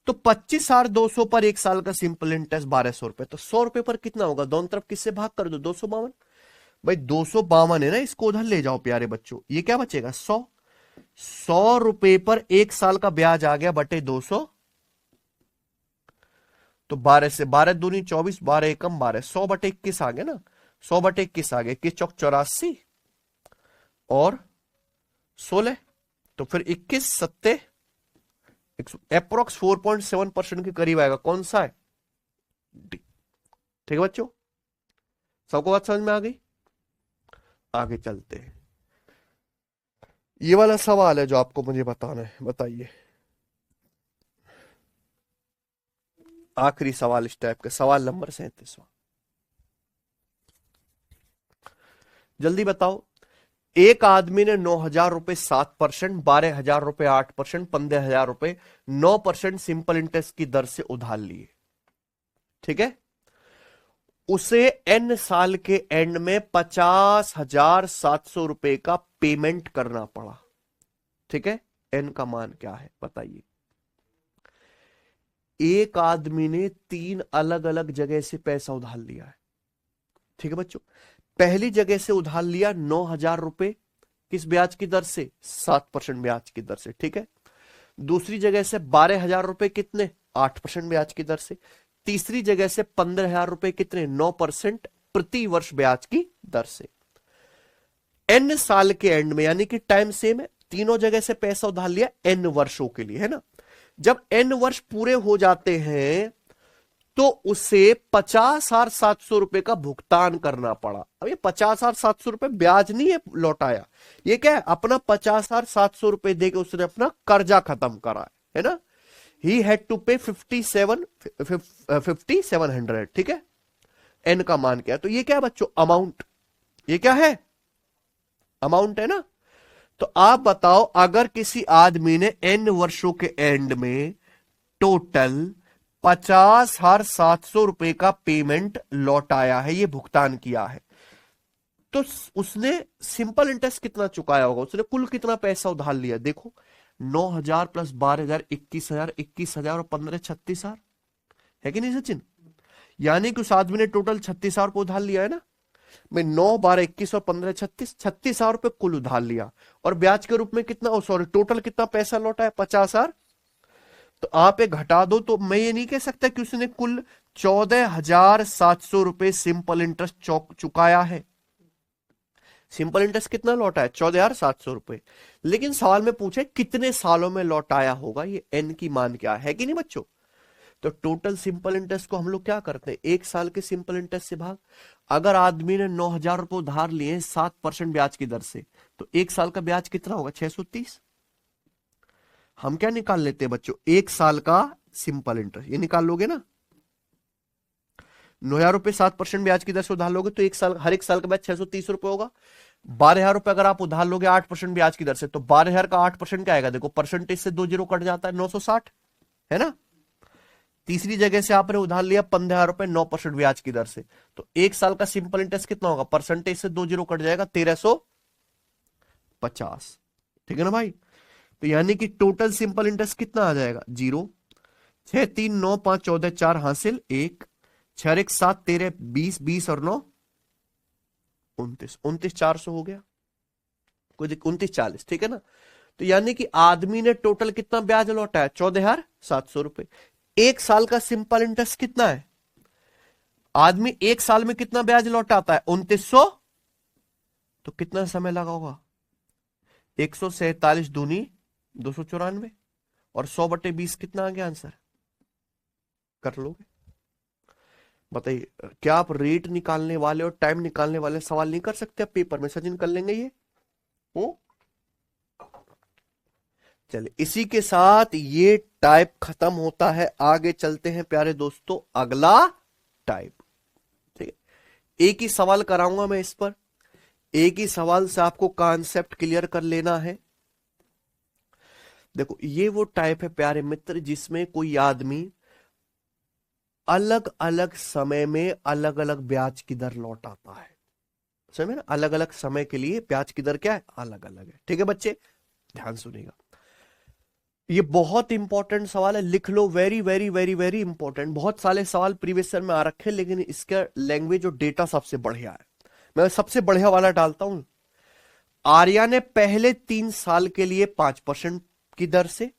तो 25,200 पर 1 साल का सिंपल इंटरेस्ट 1,200 रुपए, तो 100 रुपए पर कितना होगा, दोनों तरफ किससे भाग कर दो, 252। भाई 252 है ना, इसको उधर ले जाओ प्यारे बच्चों, ये क्या बचेगा, 100। 100 रुपए पर 1 साल का ब्याज आ गया बटे 200। तो 12 से 12 दूनी 24, 12 एकम 12, 100/21 आ गया ना, 100/21 आ गया, 21 चौक 84 और 16। तो फिर 21 सत्ते अप्रोक्स 4.7% के करीब आएगा, कौन सा है, डी। ठीक है बच्चों, सबको बात समझ में आ गई। आगे चलते हैं, ये वाला सवाल है जो आपको मुझे बताना है, बताइए। आखिरी सवाल इस टाइप का, सवाल नंबर 37वां। जल्दी बताओ। एक आदमी ने 9,000 रुपए 7%, 12,000 रुपए 8%, 15,000 रुपए 9% सिंपल इंटरेस्ट की दर से उधार लिए। ठीक है। उसे एन साल के एंड में 50,700 रुपए का पेमेंट करना पड़ा। ठीक है। एन का मान क्या है बताइए। एक आदमी ने 3 अलग अलग जगह से पैसा उधार लिया है। ठीक है बच्चों। पहली जगह से उधार लिया 9,000 रुपए, किस ब्याज की दर से? 7% ब्याज की दर से। ठीक है। दूसरी जगह से 12,000 रुपए, कितने? 8% ब्याज की दर से। तीसरी जगह से 15,000 रुपए, कितने? 9% प्रति वर्ष ब्याज की दर से। एन साल के एंड में, यानी कि टाइम सेम है, तीनों जगह से पैसा उधार लिया एन वर्षों के लिए, है ना। जब एन वर्ष पूरे हो जाते हैं तो उसे 50,700 रुपए का भुगतान करना पड़ा। अब ये 50,700 रुपए ब्याज नहीं है लौटाया, ये क्या है? अपना 50,700 रुपए देके उसने अपना कर्जा खत्म करा है ना। ही हैड टू पे 5700। ठीक है। एन का मान क्या है? तो ये क्या है बच्चों? अमाउंट। ये क्या है? अमाउंट है ना। तो आप बताओ, अगर किसी आदमी ने एन वर्षों के एंड में टोटल 50,700 रुपए का पेमेंट लौटाया है, ये भुगतान किया है, तो उसने सिंपल इंटरेस्ट कितना चुकाया होगा? उसने कुल कितना पैसा उधार लिया? देखो, 9,000 प्लस 12,000 21,000, 21,000 और 15 36,000 है कि नहीं सचिन? यानी कि उस आदमी ने टोटल 36,000 रुपए उधार लिया है ना। मैं 9 12 21 और 15 36,000 रुपए कुल उधार लिया, और ब्याज के रूप में कितना, सॉरी, टोटल कितना पैसा लौटा है? 50,000। तो आप एक घटा दो, तो मैं ये नहीं कह सकता कि उसने कुल 14,700 रुपए सिंपल इंटरेस्ट चुकाया है। सिंपल इंटरेस्ट कितना लौटा है? 14,700 रुपए। लेकिन सवाल में पूछे कितने सालों में लौटाया होगा, ये एन की मान क्या है कि नहीं बच्चों? तो टोटल सिंपल इंटरेस्ट को हम लोग क्या करते हैं? 1 साल के सिंपल इंटरेस्ट से भाग। अगर आदमी ने 9,000 रुपए उधार लिए 7% ब्याज की दर से, तो 1 साल का ब्याज कितना होगा? 630। हम क्या निकाल लेते हैं बच्चों? 1 साल का सिंपल इंटरेस्ट, ये निकाल लोगे ना। 9,000 रुपए 7% ब्याज की दर से उधार लोगे तो 1 साल, हर 1 साल का ब्याज 630 रुपए होगा। 12,000 रुपए अगर आप उधार लोगे 8% ब्याज की दर से, तो 12,000 का 8% क्या आएगा? देखो, परसेंटेज से 2 जीरो कट जाता है, 960, है ना। तीसरी जगह से आपने उधार लिया 15,000 रुपए 9% ब्याज की दर से, तो 1 साल का सिंपल इंटरेस्ट कितना होगा? परसेंटेज से 2 जीरो कट जाएगा, 1,350। ठीक है ना भाई। तो यानी कि टोटल सिंपल इंटरेस्ट कितना आ जाएगा? 0। 6 3 9 5 14 4 हासिल 1, 6 1 7 13 20, 20 और 9 29, 29,400 हो गया। कोई 29,40, ठीक है ना। तो यानी कि आदमी ने टोटल कितना ब्याज लौटाया? 14,700 रुपए। 1 साल का सिंपल इंटरेस्ट कितना है? आदमी 1 साल में कितना ब्याज लौटाता है? 2900। तो कितना समय लगा होगा? 147 दूनी 294, और 100/20 कितना आ गया आंसर? कर लोगे? बताइए, क्या आप रेट निकालने वाले और टाइम निकालने वाले सवाल नहीं कर सकते? आप पेपर में सचिन कर लेंगे ये। हो चलिए, इसी के साथ ये टाइप खत्म होता है। आगे चलते हैं प्यारे दोस्तों, अगला टाइप। ठीक है। एक ही सवाल कराऊंगा मैं इस पर, एक ही सवाल से आपको कॉन्सेप्ट क्लियर कर लेना है। देखो, ये वो टाइप है प्यारे मित्र जिसमें कोई आदमी अलग अलग समय में अलग अलग ब्याज की दर लौटाता है। समझे ना? अलग अलग समय के लिए ब्याज की दर क्या है? अलग अलग है। ठीक है बच्चे, ध्यान सुनिएगा। ये बहुत इंपॉर्टेंट सवाल है, लिख लो। Very very very very important. बहुत सारे सवाल प्रीवियस ईयर में आ रखे हैं, लेकिन इसका लैंग्वेज और डेटा सबसे बढ़िया है। मैं सबसे बढ़िया वाला डालता हूं। आर्या ने पहले 3 साल के लिए 5% की दर से,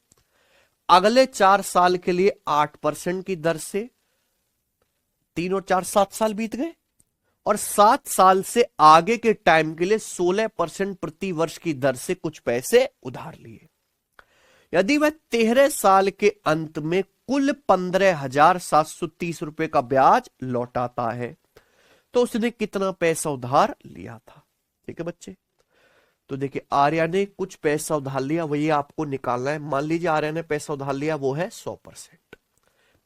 अगले 4 साल के लिए 8% की दर से, 3 और 4 7 साल बीत गए, और 7 साल से आगे के टाइम के लिए 16% प्रति वर्ष की दर से कुछ पैसे उधार लिए। यदि वह 13 साल के अंत में कुल 15,730 रुपए का ब्याज लौटाता है, तो उसने कितना पैसा उधार लिया था? ठीक है बच्चे। तो देखिए, आर्या ने कुछ पैसा उधार लिया, वही आपको निकालना है। मान लीजिए आर्या ने पैसा उधार लिया, वो है 100%।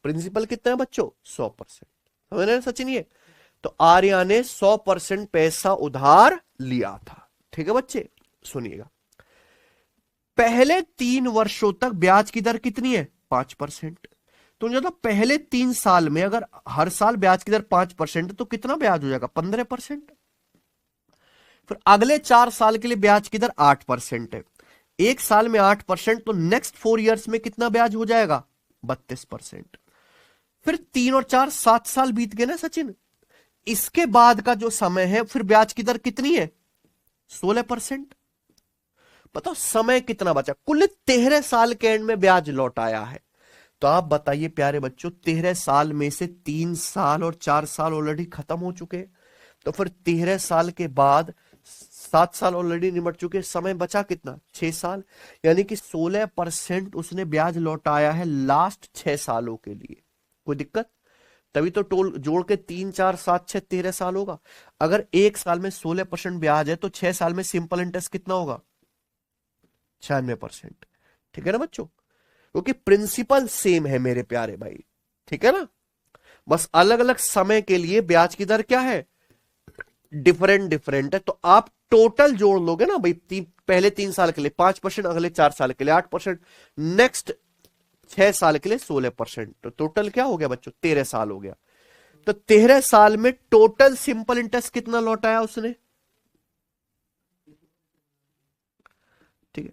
प्रिंसिपल कितना है बच्चों? 100%। समझ रहे हैं सचिन? ये तो आर्या ने 100% पैसा उधार लिया था। ठीक है बच्चे, सुनिएगा। पहले 3 वर्षों तक ब्याज की दर कितनी है? 5%। तो मतलब पहले 3 साल में अगर हर साल ब्याज की दर 5% तो कितना ब्याज हो जाएगा? 15%। फिर अगले 4 साल के लिए ब्याज की दर 8% है। एक साल में 8%, तो नेक्स्ट 4 ईयर्स में कितना ब्याज हो जाएगा? 32%। फिर 3 और 4 7 साल बीत गए ना सचिन। इसके बाद का जो समय है फिर ब्याज की दर कितनी है? 16%। बताओ समय कितना बचा? कुल 13 साल के एंड में ब्याज लौट आया है। तो आप बताइए प्यारे बच्चों, 13 साल में से 3 साल और 4 साल ऑलरेडी खत्म हो चुके हैं, तो फिर 13 साल के बाद 7 साल ऑलरेडी निमट चुके, समय बचा कितना? 6 साल। यानी कि 16% उसने ब्याज लौटाया है लास्ट 6 सालों के लिए। कोई दिक्कत? तभी तो टोल जोड़ के 3 4 7 6 13 साल होगा। अगर एक साल में 16% ब्याज है तो 6 साल में सिंपल इंटरेस्ट कितना होगा? 96%। ठीक है ना बच्चों? क्योंकि प्रिंसिपल सेम है मेरे प्यारे भाई। ठीक है ना? बस अलग अलग समय के लिए ब्याज की दर क्या है? डिफरेंट डिफरेंट है। तो आप टोटल जोड़ लोगे ना भाई, पहले 3 साल के लिए 5%, अगले 4 साल के लिए 8%, नेक्स्ट 6 साल के लिए 16%, तो टोटल क्या हो गया बच्चों? 13 साल हो गया। तो 13 साल में टोटल सिंपल इंटरेस्ट कितना लौटाया उसने? ठीक है,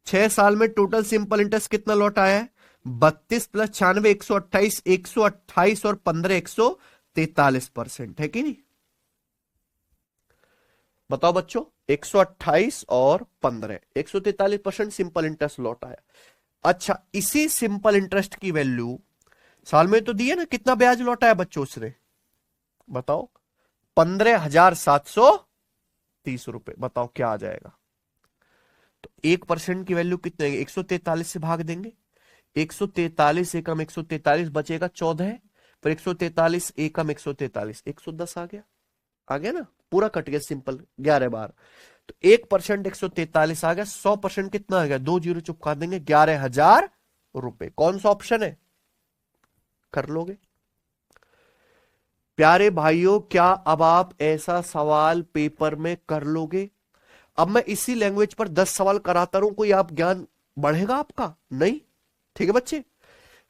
6 साल में टोटल सिंपल इंटरेस्ट कितना लौटाया है? 32 प्लस 96 128, 128 और 15 143% है कि नहीं? बताओ बच्चों, 128 और 15 143% सिंपल इंटरेस्ट लौटाया। अच्छा, इसी सिंपल इंटरेस्ट की वैल्यू साल में तो दी है ना, कितना ब्याज लौटाया बच्चों उसने? बताओ, 15,730 रुपए। बताओ क्या आ जाएगा? तो 1% की वैल्यू कितने? 143 से भाग देंगे। 143 एकम 143 बचेगा 14, फिर 143 एकम 143 110 आ गया। आ गया ना? पूरा कट गया सिंपल 11 बार। तो 1% 143 आ गया। 100% कितना आ गया? 2 जीरो चुपका देंगे, 11,000 रुपए। कौन सा ऑप्शन है? कर लोगे प्यारे भाइयों? क्या अब आप ऐसा सवाल पेपर में कर लोगे? अब मैं इसी लैंग्वेज पर 10 सवाल कराता रहूं, कोई आप ज्ञान बढ़ेगा आपका? नहीं। ठीक है बच्चे,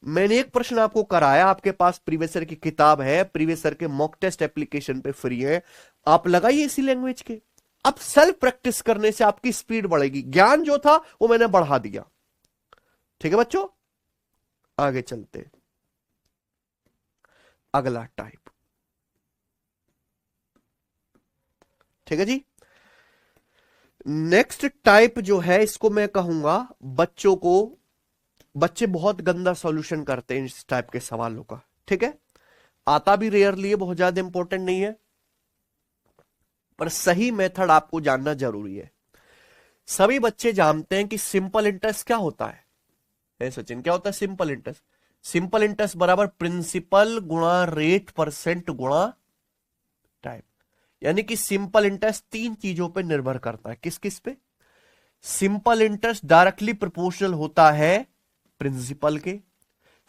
मैंने एक प्रश्न आपको कराया, आपके पास प्रीवियस ईयर की किताब है, प्रीवियस ईयर के मॉक टेस्ट एप्लीकेशन पे फ्री है, आप लगाइए इसी लैंग्वेज के। अब सेल्फ प्रैक्टिस करने से आपकी स्पीड बढ़ेगी। ज्ञान जो था वो मैंने बढ़ा दिया। ठीक है बच्चों, आगे चलते। अगला टाइप। ठीक है जी, नेक्स्ट टाइप जो है इसको मैं कहूंगा बच्चों को, बच्चे बहुत गंदा सॉल्यूशन करते हैं इस टाइप के सवालों का। ठीक है, आता भी रेयरली है, बहुत ज्यादा इंपॉर्टेंट नहीं है, पर सही मेथड आपको जानना जरूरी है। सभी बच्चे जानते हैं कि सिंपल इंटरेस्ट क्या होता है सचिन? क्या होता है सिंपल इंटरेस्ट? सिंपल इंटरेस्ट बराबर प्रिंसिपल गुणा रेट परसेंट गुणा टाइम। यानी कि सिंपल इंटरेस्ट 3 चीजों पर निर्भर करता है। किस किस पे? सिंपल इंटरेस्ट डायरेक्टली प्रोपोर्शनल होता है प्रिंसिपल के।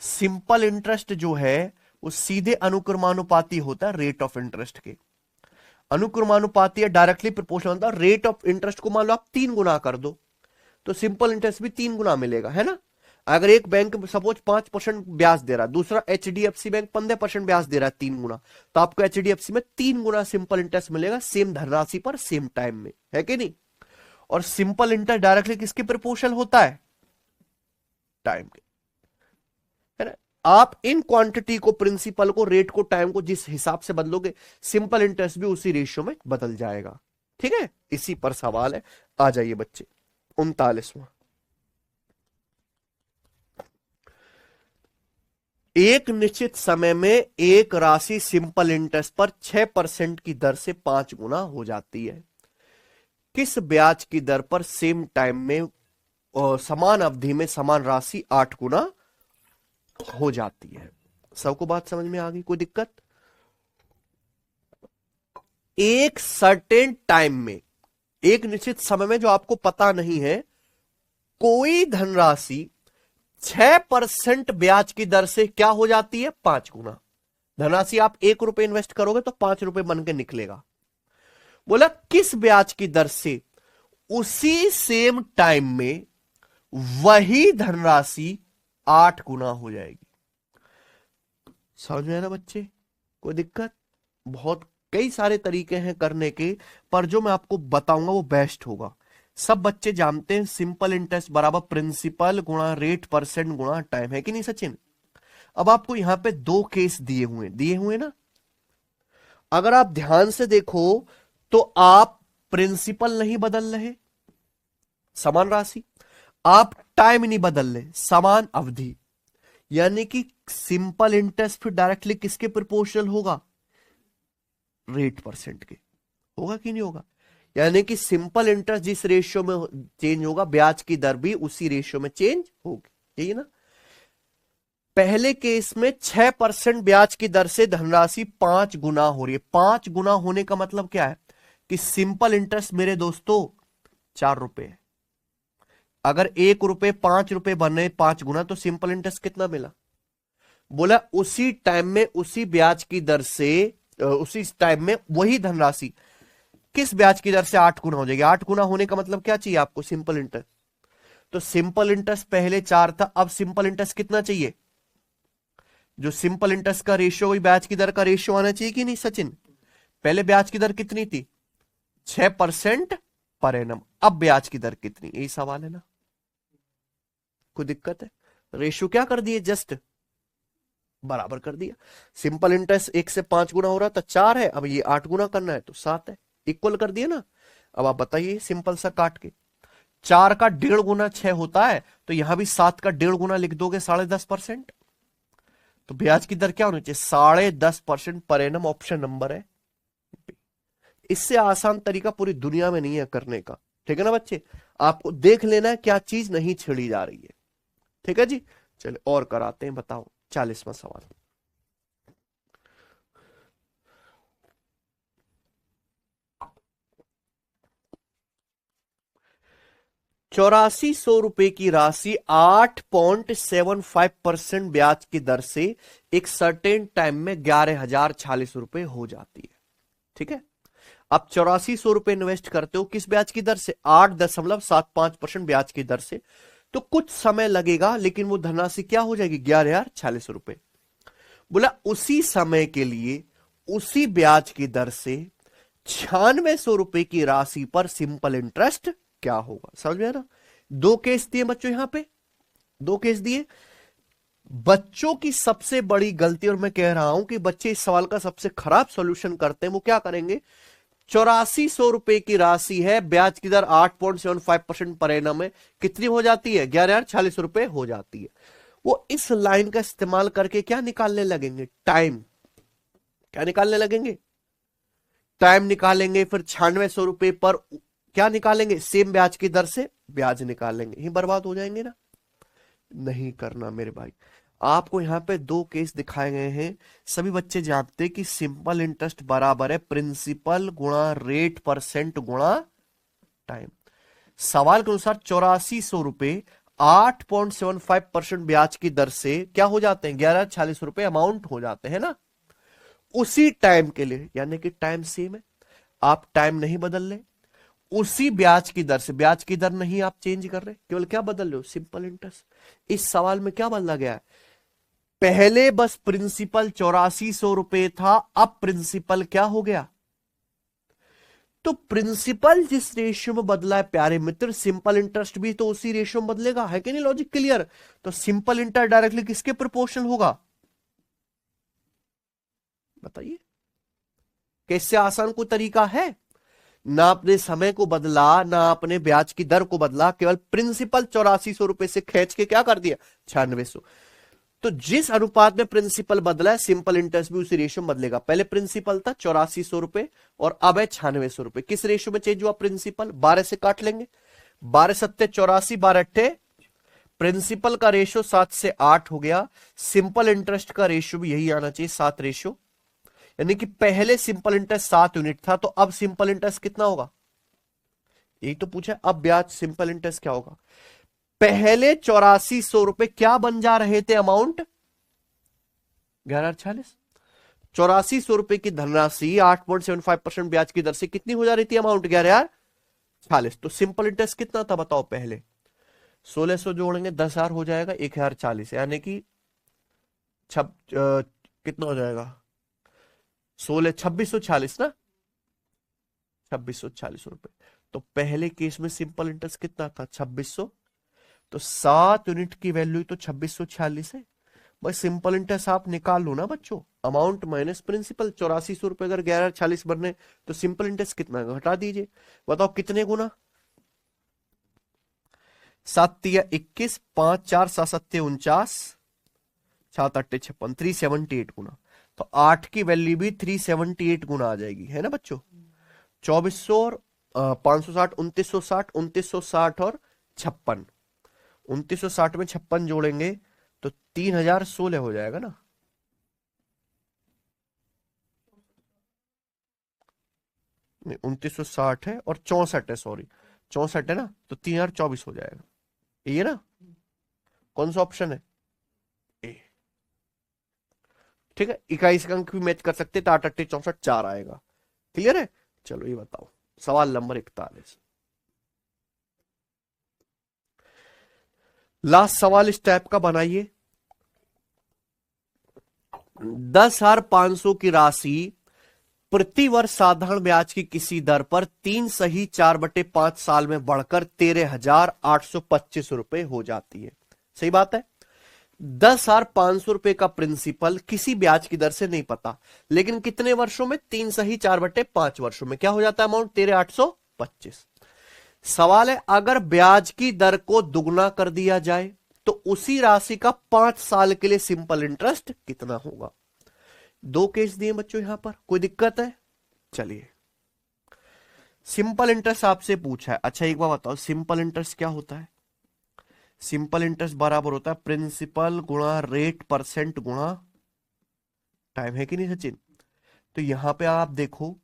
सिंपल इंटरेस्ट जो है वो सीधे अनुक्रमानुपाती होता है रेट ऑफ इंटरेस्ट के। अनुक्रमानुपाती है, डायरेक्टली प्रोपोर्शनल होता है। रेट ऑफ इंटरेस्ट को मान लो आप 3 गुना कर दो तो सिंपल इंटरेस्ट भी 3 गुना मिलेगा, है ना? अगर एक बैंक सपोज 5% ब्याज दे रहा है, दूसरा एचडीएफसी बैंक 15% ब्याज दे रहा है 3 गुना, तो आपको एचडीएफसी में 3 गुना सिंपल इंटरेस्ट मिलेगा सेम धनराशि पर सेम टाइम में, है कि नहीं? और सिंपल इंटरेस्ट डायरेक्टली किसके प्रोपोर्शनल होता है? टाइम के, है ना? आप इन क्वांटिटी को, प्रिंसिपल को, रेट को, टाइम को जिस हिसाब से बदलोगे सिंपल इंटरेस्ट भी उसी रेशियो में बदल जाएगा। ठीक है, इसी पर सवाल है। आ जाइए बच्चे, 39वां। एक निश्चित समय में एक राशि सिंपल इंटरेस्ट पर 6% की दर से 5 गुना हो जाती है। किस ब्याज की दर पर सेम टाइम में और समान अवधि में समान राशि 8 गुना हो जाती है? सबको बात समझ में आ गई? कोई दिक्कत? एक सर्टेन टाइम में, एक निश्चित समय में जो आपको पता नहीं है, कोई धनराशि 6% ब्याज की दर से क्या हो जाती है? 5 गुना। धनराशि आप 1 रुपए इन्वेस्ट करोगे तो 5 रुपए बन के निकलेगा। बोला किस ब्याज की दर से उसी सेम टाइम में वही धनराशि 8 गुना हो जाएगी। समझ में आया ना बच्चे? कोई दिक्कत? बहुत कई सारे तरीके हैं करने के, पर जो मैं आपको बताऊंगा वो बेस्ट होगा। सब बच्चे जानते हैं सिंपल इंटरेस्ट बराबर प्रिंसिपल गुणा रेट परसेंट गुणा टाइम, है कि नहीं सचिन? अब आपको यहां पे 2 केस दिए हुए ना, अगर आप ध्यान से देखो तो आप प्रिंसिपल नहीं बदल रहे, समान राशि, आप टाइम नहीं बदल रहे, समान अवधि, यानी कि सिंपल इंटरेस्ट फिर डायरेक्टली किसके प्रोपोर्शनल होगा? रेट परसेंट के। होगा कि नहीं होगा? यानी कि सिंपल इंटरेस्ट जिस रेशियो में चेंज होगा, ब्याज की दर भी उसी रेशियो में चेंज होगी, यही ना। पहले केस में 6% ब्याज की दर से धनराशि 5 गुना हो रही है। 5 गुना होने का मतलब क्या है कि सिंपल इंटरेस्ट मेरे दोस्तों 4 रुपए है। अगर 1 रुपए 5 रुपए बने 5 गुना, तो सिंपल इंटरेस्ट कितना मिला? बोला उसी टाइम में उसी ब्याज की दर से उसी टाइम में वही धनराशि किस ब्याज की दर से 8 गुना हो जाएगी। 8 गुना होने का मतलब क्या चाहिए आपको? Simple interest. तो सिंपल इंटरेस्ट पहले 4 था, अब सिंपल इंटरेस्ट कितना चाहिए? जो सिंपल इंटरेस्ट का रेशियो वही ब्याज की दर का रेशियो आना चाहिए कि नहीं सचिन? पहले ब्याज की दर कितनी थी? 6% पर एनम। अब ब्याज की दर कितनी? यही सवाल है ना। कोई दिक्कत है? रेशियो क्या कर दिए? जस्ट बराबर कर दिया। सिंपल इंटरेस्ट 1 से 5 गुना हो रहा था, 4 है, अब ये 8 गुना करना है तो 7 है, इक्वल कर दिए ना। अब आप बताइए सिंपल सा काट के, 4 का 1.5 गुना 6 होता है, तो यहां भी 7 का 1.5 गुना लिख दोगे 10.5%। तो ब्याज की दर क्या होनी चाहिए? 10.5% पर एनम। ऑप्शन नंबर है। इससे आसान तरीका पूरी दुनिया में नहीं है करने का, ठीक है ना बच्चे? आपको देख लेना है क्या चीज नहीं छेड़ी जा रही है, ठीक है जी। चलिए और कराते हैं, बताओ 40वां सवाल। 8400 रुपए की राशि 8.75% ब्याज की दर से एक सर्टेन टाइम में 11,046 रुपए हो जाती है, ठीक है। आप 8400 रुपए इन्वेस्ट करते हो किस ब्याज की दर से? 8.75% ब्याज की दर से। तो कुछ समय लगेगा, लेकिन वो धनराशि क्या हो जाएगी? 11,046 रुपए। बोला उसी समय के लिए उसी ब्याज की दर से 9600 रुपए की राशि पर सिंपल इंटरेस्ट क्या होगा? समझ में आ रहा? 2 केस दिए बच्चों, यहां पे 2 केस दिए। बच्चों की सबसे बड़ी गलती, और मैं कह रहा हूं कि बच्चे इस सवाल का सबसे खराब सॉल्यूशन करते हैं, वो क्या करेंगे? 8400 रुपए की राशि है, ब्याज की दर 8.75% पर एनम है, कितनी हो जाती है? 11,046 रुपए हो जाती है। वो इस लाइन का इस्तेमाल करके क्या निकालने लगेंगे? टाइम। क्या निकालने लगेंगे? टाइम निकालेंगे। फिर 9600 रुपए पर क्या निकालेंगे? सेम ब्याज की दर से ब्याज निकालेंगे। ही बर्बाद हो जाएंगे ना। नहीं करना मेरे भाई। आपको यहां पे 2 केस दिखाए गए हैं। सभी बच्चे जानते हैं कि सिंपल इंटरेस्ट बराबर है प्रिंसिपल गुणा रेट परसेंट गुणा टाइम। सवाल के अनुसार 8400 रुपए 8.75% ब्याज की दर से क्या हो जाते हैं? 11,046 रुपए अमाउंट हो जाते हैं ना। उसी टाइम के लिए, यानी कि टाइम सेम है, आप टाइम नहीं बदल रहे, उसी ब्याज की दर से, ब्याज की दर नहीं आप चेंज कर रहे, केवल क्या बदल रहे हो? Simple interest. इस सवाल में क्या बदला गया है? पहले बस प्रिंसिपल 8400 रुपए था, अब प्रिंसिपल क्या हो गया? तो प्रिंसिपल जिस रेशियो में बदला है प्यारे मित्र, सिंपल इंटरेस्ट भी तो उसी रेशियो में बदलेगा, है कि नहीं? Logic clear? तो सिंपल इंटरेस्ट डायरेक्टली किसके प्रोपोर्शनल होगा? बताइए, कैसे आसान कोई तरीका है? ना आपने समय को बदला, ना आपने ब्याज की दर को बदला, केवल प्रिंसिपल 8400 रुपए से खींच के क्या कर दिया? 9600। तो जिस अनुपात में प्रिंसिपल बदला है, सिंपल इंटरेस्ट भी उसी रेशियो में बदलेगा। पहले प्रिंसिपल था 8400 रुपए और अब है 9600 रुपए। किस रेशियो में चेंज हुआ प्रिंसिपल? 12 से काट लेंगे, 12 सत्ते 84, 12 अट्ठे, प्रिंसिपल का रेशियो 7 से 8 हो गया। सिंपल इंटरेस्ट का रेशियो भी यही आना चाहिए, 7 रेशियो। यानी कि पहले सिंपल इंटरेस्ट 7 यूनिट था, तो अब सिंपल इंटरेस्ट कितना होगा? यही तो पूछा, अब ब्याज सिंपल इंटरेस्ट क्या होगा? पहले 8400 रुपए क्या बन जा रहे थे अमाउंट? 1148। 8400 रुपए की धनराशि 8.75% ब्याज की दर से कितनी हो जा रही थी अमाउंट? 1146। तो सिंपल इंटरेस्ट कितना था बताओ पहले? 1600 जोड़ेंगे 10,000 हो जाएगा 1040, यानी कि कितना हो जाएगा? 2640 ना, 2640 रुपए। तो पहले केस में सिंपल इंटरेस्ट कितना था? 2600। तो 7 यूनिट की वैल्यू तो 2646 है भाई। सिंपल इंटरेस्ट आप निकाल लो ना बच्चों, अमाउंट माइनस प्रिंसिपल। 8400 रुपए अगर 1140 बनने तो सिंपल इंटरेस्ट कितना घटा दीजिए, बताओ कितने गुना? 7 या 21, 5 4 7 7 49, 7 8 56, 378 गुना। तो 8 की वैल्यू भी 378 गुना आ जाएगी, है ना बच्चों? 2400 और 560, 2960, 2960 और 56, 2960 में 56 जोड़ेंगे तो 3016 हो जाएगा ना। नहीं, 2960 है और 64 है, सॉरी 64 है ना, तो 3024 हो जाएगा। ये ना, कौन सा ऑप्शन है? ए। ठीक है, 21 का अंक भी मैच कर सकते, तो 8 8 64 4 आएगा। क्लियर है? चलो ये बताओ सवाल नंबर 41। लास्ट सवाल इस टाइप का बनाइए। 10,500 की राशि प्रति वर्ष साधारण ब्याज की किसी दर पर 3 सही 4/5 साल में बढ़कर 13,825 रुपए हो जाती है। सही बात है। 10,500 रुपए का प्रिंसिपल किसी ब्याज की दर से नहीं पता, लेकिन कितने वर्षों में? 3 सही 4/5 वर्षों में क्या हो जाता है अमाउंट? 13,825। सवाल है, अगर ब्याज की दर को दुगना कर दिया जाए तो उसी राशि का 5 साल के लिए सिंपल इंटरेस्ट कितना होगा? दो केस दिए बच्चों यहां पर, कोई दिक्कत है? चलिए, सिंपल इंटरेस्ट आपसे पूछा है। अच्छा एक बार बताओ, सिंपल इंटरेस्ट क्या होता है? सिंपल इंटरेस्ट बराबर होता है प्रिंसिपल गुणा रेट परसेंट गुणा टाइम, है कि नहीं सचिन? तो यहां पे आप देखो,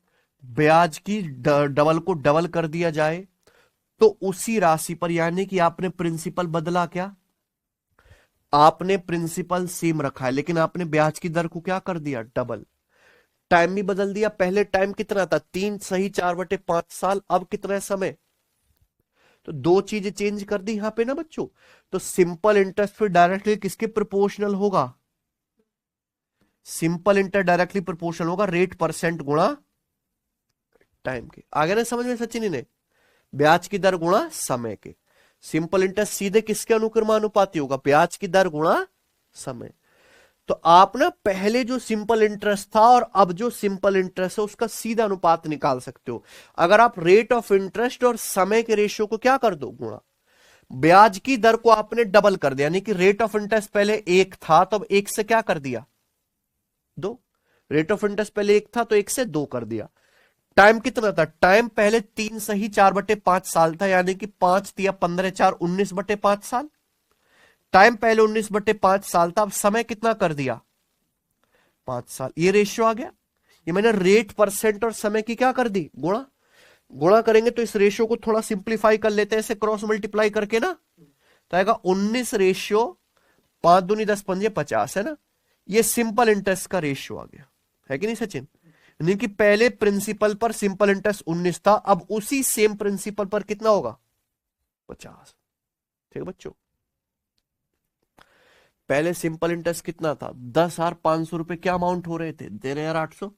ब्याज की डबल को डबल कर दिया जाए तो उसी राशि पर, यानी कि आपने प्रिंसिपल बदला क्या? आपने प्रिंसिपल सेम रखा है, लेकिन आपने ब्याज की दर को क्या कर दिया? डबल। टाइम भी बदल दिया। पहले टाइम कितना था? 3 सही 4/5 साल। अब कितना है समय? तो दो चीजें चेंज कर दी यहां पे ना बच्चों। तो सिंपल इंटरेस्ट फिर डायरेक्टली किसके प्रोपोर्शनल होगा? सिंपल इंटरेस्ट डायरेक्टली प्रोपोर्शनल होगा रेट परसेंट गुणा टाइम के। आगे ना समझ में सचिन ने? ब्याज की दर गुणा समय के। सिंपल इंटरेस्ट सीधे किसके अनुक्रमानुपाती होगा? ब्याज की दर गुणा समय। तो आप ना पहले जो सिंपल इंटरेस्ट था और अब जो सिंपल इंटरेस्ट है उसका सीधा अनुपात निकाल सकते हो। अगर आप रेट ऑफ इंटरेस्ट और समय के रेशियो को क्या कर दो? गुणा। ब्याज की दर को आपने डबल कर दिया, यानी कि रेट ऑफ इंटरेस्ट पहले 1 था, तो अब 1 से क्या कर दिया? 2। रेट ऑफ इंटरेस्ट पहले 1 था तो 1 से 2 कर दिया। टाइम कितना था? टाइम पहले 3 सही 4/5 साल था, यानी कि 5 तिया 15 4 19/5 साल। टाइम पहले 19/5 साल था, अब समय कितना कर दिया? 5 साल। ये रेशियो आ गया। ये मैंने रेट परसेंट और समय की क्या कर दी? गुणा। गुणा करेंगे तो इस रेशियो को थोड़ा सिंप्लीफाई कर लेते हैं, ऐसे क्रॉस मल्टीप्लाई करके ना, तो आएगा 19 रेशियो 5 दूनी 10 पंजे 50, है ना। ये सिंपल इंटरेस्ट का रेशियो आ गया, है कि नहीं सचिन? यानी कि पहले प्रिंसिपल पर सिंपल इंटरेस्ट 19 था, अब उसी सेम प्रिंसिपल पर कितना होगा? 50। ठीक है बच्चों, पहले सिंपल इंटरेस्ट कितना था? 10,500 रुपए क्या अमाउंट हो रहे थे? 13,800।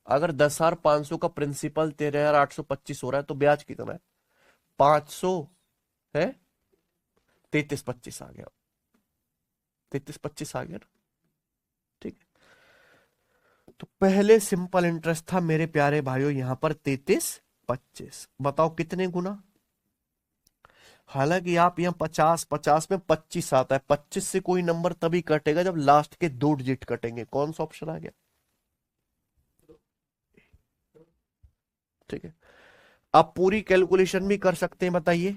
अगर 10,500 का प्रिंसिपल 13,825 हो रहा है तो ब्याज कितना है? 500 है, 3325 आ गया, 3325 आ गया ना। ठीक है, तो पहले सिंपल इंटरेस्ट था मेरे प्यारे भाइयों यहां पर 3325। बताओ कितने गुना? हालांकि आप यहां 50 50 में 25 आता है, 25 से कोई नंबर तभी कटेगा जब लास्ट के 2 डिजिट कटेंगे। कौन सा ऑप्शन आ गया? ठीक है, आप पूरी कैलकुलेशन भी कर सकते हैं। बताइए,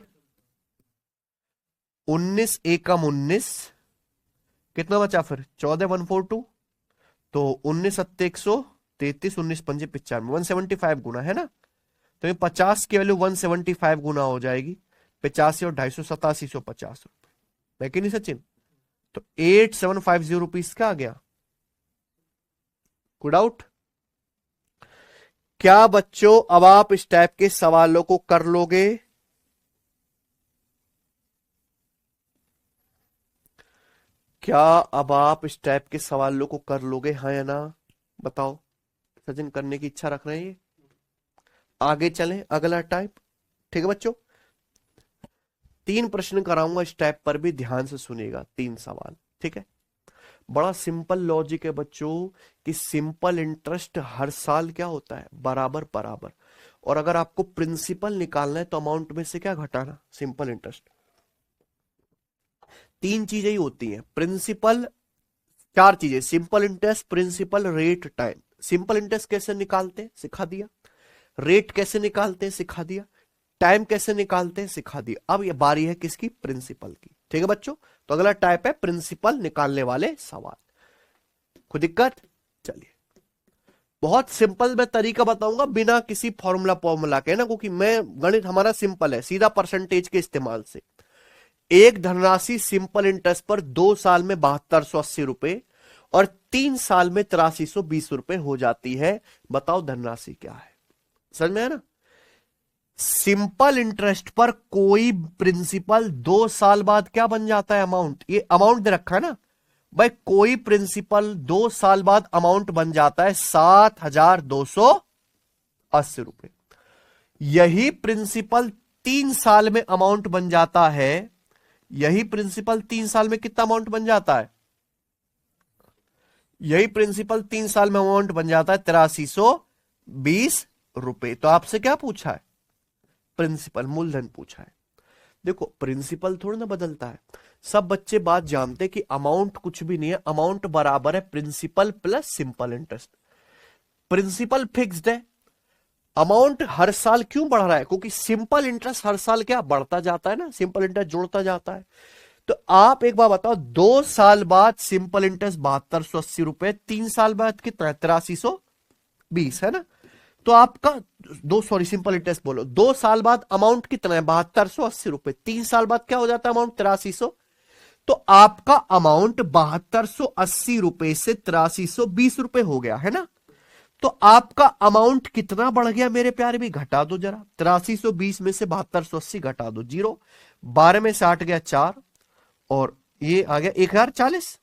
19 एकम 19, कितना बचा फिर? 14 142, तो 19 सत्ते 133, 19 पंजे 95, 175 गुना, है ना। तो ये 50 की वैल्यू 175 गुना हो जाएगी। 85 और 250, 8750 रुपए, है कि नहीं सचिन? तो 8750 रुपीज का आ गया। Good out. क्या बच्चों अब आप इस टाइप के सवालों को कर लोगे? क्या अब आप इस टाइप के सवालों को कर लोगे, हाँ या ना? बताओ। सचिन करने की इच्छा रख रहे हैं ये? आगे चलें, अगला टाइप। ठीक है बच्चों, 3 प्रश्न कराऊंगा, इस टाइप पर भी ध्यान से सुनिएगा, 3 सवाल। ठीक है, बड़ा सिंपल लॉजिक है बच्चों कि सिंपल इंटरेस्ट हर साल क्या होता है, बराबर बराबर। और अगर आपको प्रिंसिपल निकालना है तो अमाउंट में से क्या घटाना, सिंपल इंटरेस्ट। 3 चीजें ही होती हैं प्रिंसिपल, 4 चीजें, simple interest, principal, rate, time. Simple interest कैसे निकालते हैं सिखा दिया, रेट कैसे निकालते हैं सिखा दिया, टाइम कैसे निकालते हैं सिखा दिया। अब ये बारी है किसकी, प्रिंसिपल की। ठीक है बच्चों, तो अगला टाइप है प्रिंसिपल निकालने वाले सवाल। कोई दिक्कत? चलिए, बहुत सिंपल मैं तरीका बताऊंगा बिना किसी फॉर्मूला के ना, क्योंकि मैं गणित हमारा सिंपल है, सीधा परसेंटेज के इस्तेमाल से। एक धनराशि सिंपल इंटरेस्ट पर 2 साल में 7280 रुपए और 3 साल में 8320 रुपए हो जाती है। बताओ धनराशि क्या है? समझ में है ना? सिंपल इंटरेस्ट पर कोई प्रिंसिपल 2 साल बाद क्या बन जाता है, अमाउंट। ये अमाउंट दे रखा है ना भाई, कोई प्रिंसिपल 2 साल बाद अमाउंट बन जाता है 7280 रुपए। यही प्रिंसिपल 3 साल में अमाउंट बन जाता है, यही प्रिंसिपल 3 साल में कितना अमाउंट बन जाता है, यही प्रिंसिपल 3 साल में अमाउंट बन जाता है 8320 रुपए। तो आपसे क्या पूछा है, प्रिंसिपल मूलधन पूछा है। देखो प्रिंसिपल थोड़ा ना बदलता है, सब बच्चे बात जानते हैं कि अमाउंट कुछ भी नहीं है, अमाउंट बराबर है principal plus simple interest. Principal fixed है, अमाउंट हर साल क्यों बढ़ रहा है, क्योंकि सिंपल इंटरेस्ट हर साल क्या बढ़ता जाता है ना, सिंपल इंटरेस्ट जुड़ता जाता है। तो आप एक बार बताओ, 2 साल बाद सिंपल इंटरेस्ट 7280 रुपए, 3 साल बाद कितना है, 8320 है ना। तो आपका सिंपल इंटरेस्ट बोलो, 2 साल बाद अमाउंट कितना है, 7280 रुपए, 3 साल बाद क्या हो जाता है अमाउंट, 8300। तो आपका अमाउंट 7280 रुपए से 8320 रुपए हो गया है ना। तो आपका अमाउंट कितना बढ़ गया मेरे प्यारे भी, घटा दो जरा, 8320 में से 7280 घटा दो, 0, 12 में से 8 गया 4 और ये आ गया 1040।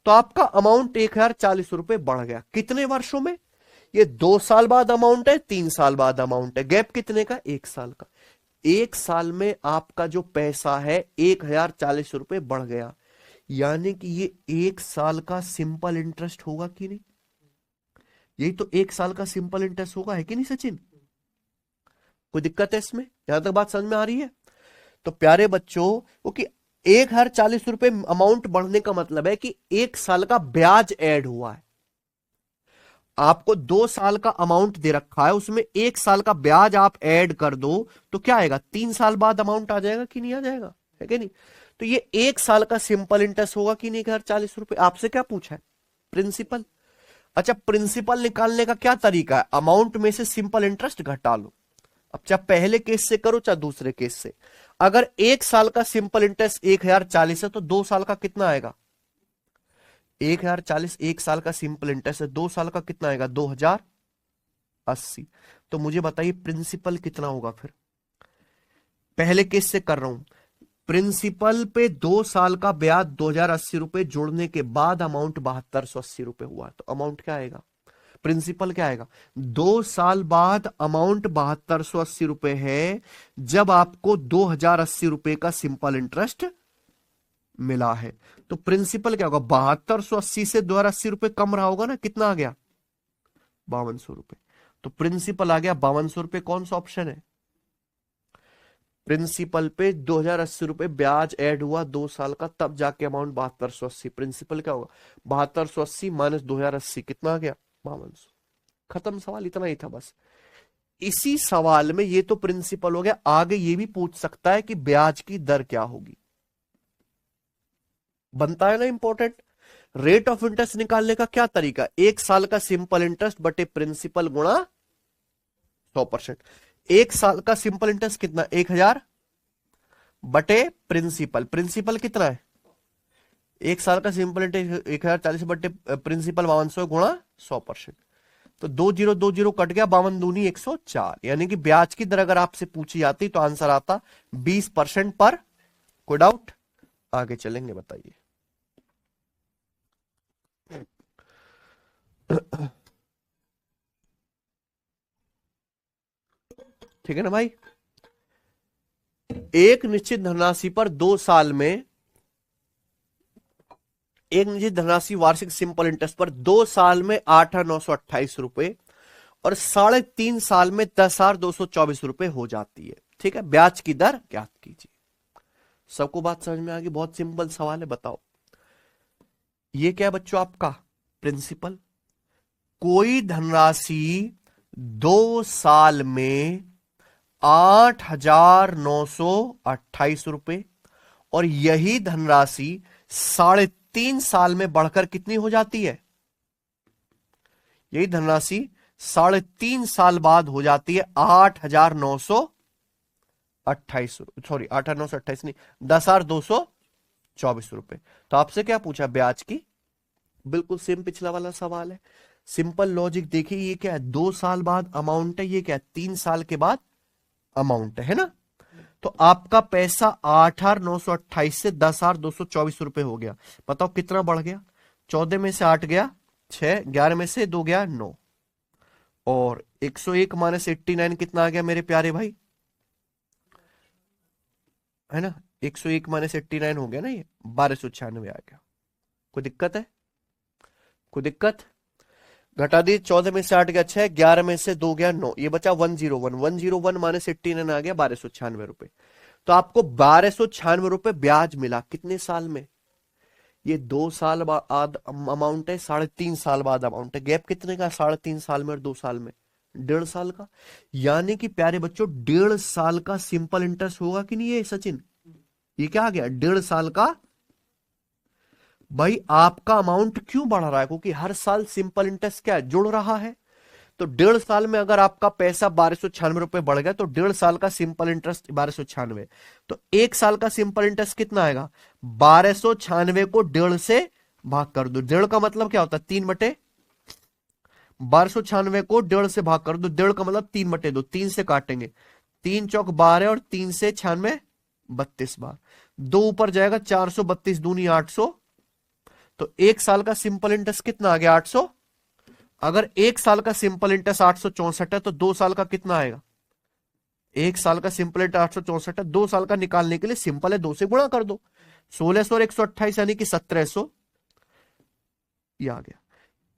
तो आपका अमाउंट 1040 रुपए बढ़ गया। कितने वर्षों में, ये 2 साल बाद अमाउंट है, 3 साल बाद अमाउंट है, गैप कितने का, 1 साल का। 1 साल में आपका जो पैसा है 1040 रुपए बढ़ गया, यानी कि ये 1 साल का सिंपल इंटरेस्ट होगा कि नहीं, यही तो 1 साल का सिंपल इंटरेस्ट होगा, है कि नहीं सचिन? कोई दिक्कत है इसमें, यहां तक बात समझ में आ रही है? तो प्यारे बच्चों, क्योंकि 1040 रुपए अमाउंट बढ़ने का मतलब है कि 1 साल का ब्याज ऐड हुआ है। आपको 2 साल का अमाउंट दे रखा है, उसमें 1 साल का ब्याज आप ऐड कर दो तो क्या आएगा, 3 साल बाद अमाउंट आ जाएगा कि नहीं आ जाएगा, है कि नहीं? तो ये 1 साल का सिंपल इंटरेस्ट होगा कि नहीं, 1040 रुपए। आपसे क्या पूछा है, प्रिंसिपल। अच्छा, प्रिंसिपल निकालने का क्या तरीका है, अमाउंट में से सिंपल इंटरेस्ट घटा लो। अब चाहे पहले केस से करो चाहे दूसरे केस से, अगर 1 साल का सिंपल इंटरेस्ट 1040 है तो 2 साल का कितना आएगा, 1040, 1 साल का सिंपल इंटरेस्ट है, 2 साल का कितना आएगा, 2080। तो मुझे बताइए प्रिंसिपल कितना होगा फिर, पहले केस से कर रहा हूं। प्रिंसिपल पे 2 साल का ब्याज 2080 रुपए जोड़ने के बाद अमाउंट 7280 रुपए हुआ, तो अमाउंट क्या आएगा, प्रिंसिपल क्या आएगा। 2 साल बाद अमाउंट 7280 रुपए है, जब आपको 2080 रुपए का सिंपल इंटरेस्ट मिला है। तो प्रिंसिपल क्या होगा, 7280 से 2080 रुपए कम रहा होगा ना, कितना आ गया, 5200 रुपए। तो प्रिंसिपल आ गया 5200 रुपए। कौन सा ऑप्शन है, प्रिंसिपल पे 2080 रुपए ब्याज ऐड हुआ 2 साल का, तब जाके अमाउंट 7280। प्रिंसिपल क्या होगा, 7280 माइनस 2080 कितना आ गया, 5200। खत्म सवाल, इतना ही था बस। इसी सवाल में ये तो प्रिंसिपल हो गया, आगे ये भी पूछ सकता है कि ब्याज की दर क्या होगी, बनता है ना इंपॉर्टेंट। रेट ऑफ इंटरेस्ट निकालने का क्या तरीका, 1 साल का सिंपल इंटरेस्ट बटे प्रिंसिपल गुणा 100%। 1 साल का सिंपल इंटरेस्ट कितना, 1000, बटे प्रिंसिपल। प्रिंसिपल कितना है, एक साल का सिंपल इंटरेस्ट 1040 बटे प्रिंसिपल 5200 गुणा 100%। तो 20 कट गया, 52 दूनी 104, यानी कि ब्याज की दर अगर आपसे पूछी जाती तो आंसर आता 20% पर। कोई डाउट? आगे चलेंगे, बताइए। ठीक है ना भाई। एक निश्चित धनराशि पर 2 साल में, एक निश्चित धनराशि वार्षिक सिंपल इंटरेस्ट पर 2 साल में 8,928 रुपए और 3.5 साल में 10,224 रुपए हो जाती है। ठीक है, ब्याज की दर ज्ञात कीजिए। सबको बात समझ में आ गई? बहुत सिंपल सवाल है, बताओ। ये क्या है बच्चों, आपका प्रिंसिपल। कोई धनराशि 2 साल में 8,928 रुपए और यही धनराशि 3.5 साल में बढ़कर कितनी हो जाती है, यही धनराशि 3.5 साल बाद हो जाती है 8,928, सॉरी 8,928 नहीं, 10,224 रुपए। तो आपसे क्या पूछा, ब्याज की। बिल्कुल सेम पिछला वाला सवाल है। सिंपल लॉजिक देखिए, ये क्या है, 2 साल बाद अमाउंट है, ये क्या है 3 साल के बाद अमाउंट है ना। तो आपका पैसा 8,928 से 10,224 रुपए हो गया। बताओ कितना बढ़ गया, 14 में से 8 गया 6, 11 में से 2 गया 9, और 101 माइनस 89 कितना आ गया मेरे प्यारे भाई, है ना। 101 माइनस 89 हो गया ना, ये 1296 आ गया। कोई दिक्कत है? कोई दिक्कत? घटा दी, 14 में से 8 गया 6, 11 में से 2 गया 9, ये बचा 101, 101 माइनस 89 आ गया 1296 रुपए। तो आपको 1296 रुपए ब्याज मिला कितने साल में, ये 2 साल बाद अमाउंट है, 3.5 साल बाद अमाउंट है। गैप कितने का, 3.5 साल में और 2 साल में 1.5 साल का। यानी कि प्यारे बच्चों 1.5 साल का सिंपल इंटरेस्ट होगा कि नहीं, ये सचिन, ये क्या आ गया 1.5 साल का। भाई आपका अमाउंट क्यों बढ़ रहा है, क्योंकि हर साल सिंपल इंटरेस्ट क्या है, जुड़ रहा है। तो 1.5 साल में अगर आपका पैसा 1296 रुपए बढ़ गया तो 1.5 साल का सिंपल इंटरेस्ट 1296, तो 1 साल का सिंपल इंटरेस्ट कितना आएगा, 1296 को 1.5 से भाग कर दो। 1.5 का मतलब क्या होता है, 3/, 1296 को 1.5 से भाग कर दो, 1.5 का मतलब 3/2, 3 से काटेंगे, 3 चौक 12 और 3 से 96 32 बार, 2 ऊपर जाएगा 432 दूनी 800। तो 1 साल का सिंपल इंटरेस्ट कितना आ गया 800। अगर 1 साल का सिंपल इंटरेस्ट 864 है तो 2 साल का कितना आएगा, 1 साल का सिंपल इंटरेस्ट 864 है, 2 साल का निकालने के लिए सिंपल है 2 से गुणा कर दो, 1600 और 128 यानी कि 1700, ये आ गया।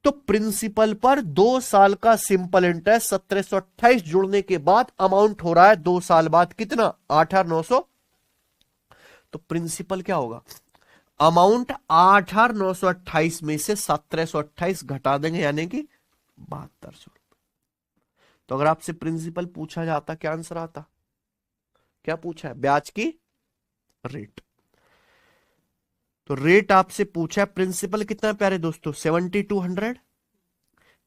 तो प्रिंसिपल पर 2 साल का सिंपल इंटरेस्ट 1728 जुड़ने के बाद अमाउंट हो रहा है 2 साल बाद कितना, 8,900। तो प्रिंसिपल क्या होगा, अमाउंट 8,928 में से 1728 घटा देंगे यानी कि 7200। तो अगर आपसे प्रिंसिपल पूछा जाता क्या आंसर आता, क्या पूछा है, ब्याज की रेट। तो रेट आपसे पूछा है, प्रिंसिपल कितना है प्यारे दोस्तों 7200,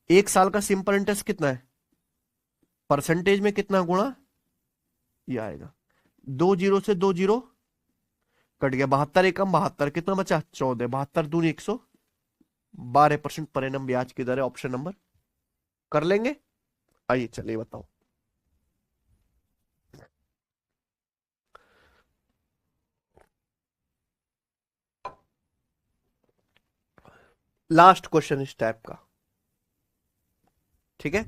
1 साल का सिंपल इंटरेस्ट कितना है, परसेंटेज में कितना गुणा, ये आएगा 2 जीरो से 2 जीरो कट गया, 72 एकम 72, कितना बचा 14, 72 दूनी 112% पर एनम ब्याज की दर है। ऑप्शन नंबर कर लेंगे। आइए चलिए बताओ। लास्ट क्वेश्चन इस टाइप का, ठीक है।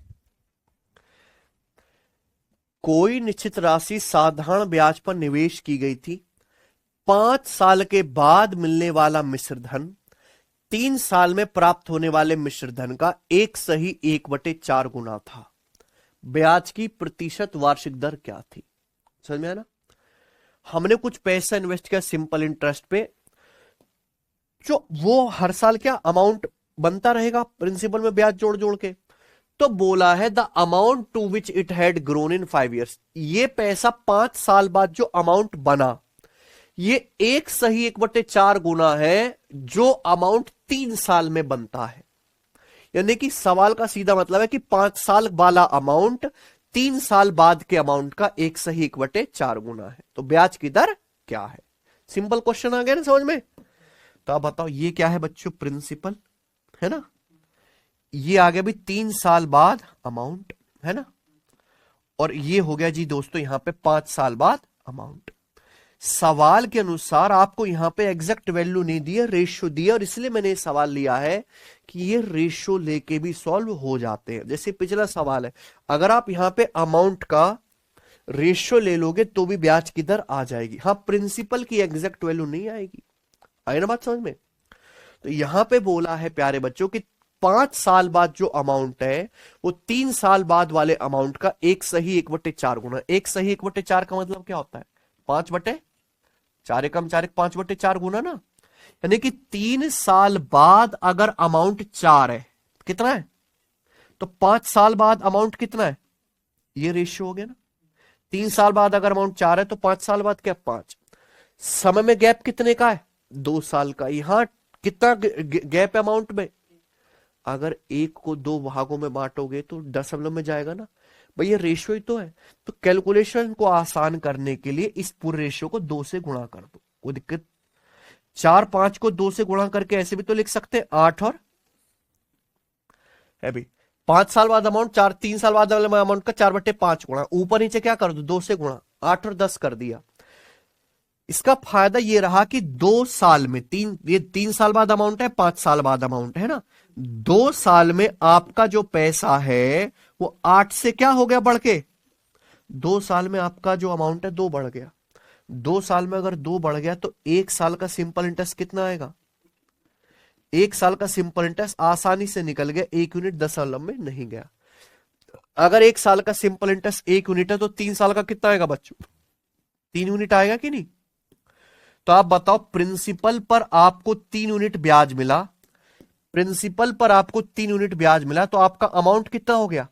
कोई निश्चित राशि साधारण ब्याज पर निवेश की गई थी, 5 साल के बाद मिलने वाला मिश्र धन 3 साल में प्राप्त होने वाले मिश्र धन का 1/4 गुना था। ब्याज की प्रतिशत वार्षिक दर क्या थी। समझ में आया ना, हमने कुछ पैसा इन्वेस्ट किया सिंपल इंटरेस्ट पे, जो वो हर साल क्या अमाउंट बनता रहेगा प्रिंसिपल में ब्याज जोड़ जोड़ के। तो बोला है the amount to which it had grown in 5 years, ये पैसा 5 साल बाद जो अमाउंट बना ये 1/4 गुना है जो अमाउंट 3 साल में बनता है। यानी कि सवाल का सीधा मतलब है कि 5 साल वाला अमाउंट 3 साल बाद के अमाउंट का 1/4 गुना है। तो ब्याज की दर क्या है। सिंपल क्वेश्चन आ गया ना समझ में। तो आप बताओ ये क्या है बच्चों, प्रिंसिपल है ना, ये आ गया भी 3 साल बाद अमाउंट है ना, और ये हो गया जी दोस्तों यहां पे 5 साल बाद अमाउंट। सवाल के अनुसार आपको यहां पे एग्जैक्ट वैल्यू नहीं दी है, रेशियो दिया, और इसलिए मैंने सवाल लिया है कि ये रेशियो लेके भी सॉल्व हो जाते हैं। जैसे पिछला सवाल है, अगर आप यहां पे अमाउंट का रेशियो ले लोगे तो भी ब्याज की दर आ जाएगी। हाँ, प्रिंसिपल की एग्जैक्ट वैल्यू नहीं आएगी। आई ना बात समझ में। तो यहां पे बोला है प्यारे बच्चों कि 5 साल बाद जो अमाउंट है वो 3 साल बाद वाले अमाउंट का 1/4 गुना। 1/4 का मतलब क्या होता है, 5/4, एकम 4 5/4 गुना ना, यानी कि 3 साल बाद अगर अमाउंट 4 है, कितना है, तो 5 साल बाद अमाउंट कितना है, ये रेशियो हो गया ना। 3 साल बाद अगर अमाउंट 4 है तो 5 साल बाद क्या, 5। समय में गैप कितने का है, 2 साल का। यहां कितना गैप अमाउंट में, अगर 1 को 2 भागों में बांटोगे तो दशमलव में जाएगा ना भाई, ये रेशियो ही तो है। तो कैलकुलेशन को आसान करने के लिए इस पूरे रेशियो को 2 से गुणा कर दो, कोई दिक्कत। 4 5 को 2 से गुणा करके ऐसे भी तो लिख सकते हैं 8 और है भी 5 साल बाद अमाउंट 4, 3 साल बाद अमाउंट का 4/5 गुणा, ऊपर नीचे क्या कर दो 2 से गुणा, 8 और 10 कर दिया। इसका फायदा ये रहा कि 2 साल में ये 3 साल बाद अमाउंट है, 5 साल बाद अमाउंट है ना, 2 साल में आपका जो पैसा है वो 8 से क्या हो गया बढ़ के, 2 साल में आपका जो अमाउंट है 2 बढ़ गया। 2 साल में अगर 2 बढ़ गया तो 1 साल का सिंपल इंटरेस्ट कितना आएगा, 1 साल का सिंपल इंटरेस्ट आसानी से निकल गया, 1 यूनिट दशमलव में नहीं गया। अगर 1 साल का सिंपल इंटरेस्ट 1 यूनिट है तो 3 साल का कितना आएगा बच्चों, 3 यूनिट आएगा कि नहीं। तो आप बताओ, प्रिंसिपल पर आपको 3 यूनिट ब्याज मिला, प्रिंसिपल पर आपको 3 यूनिट ब्याज मिला, तो आपका अमाउंट कितना हो गया,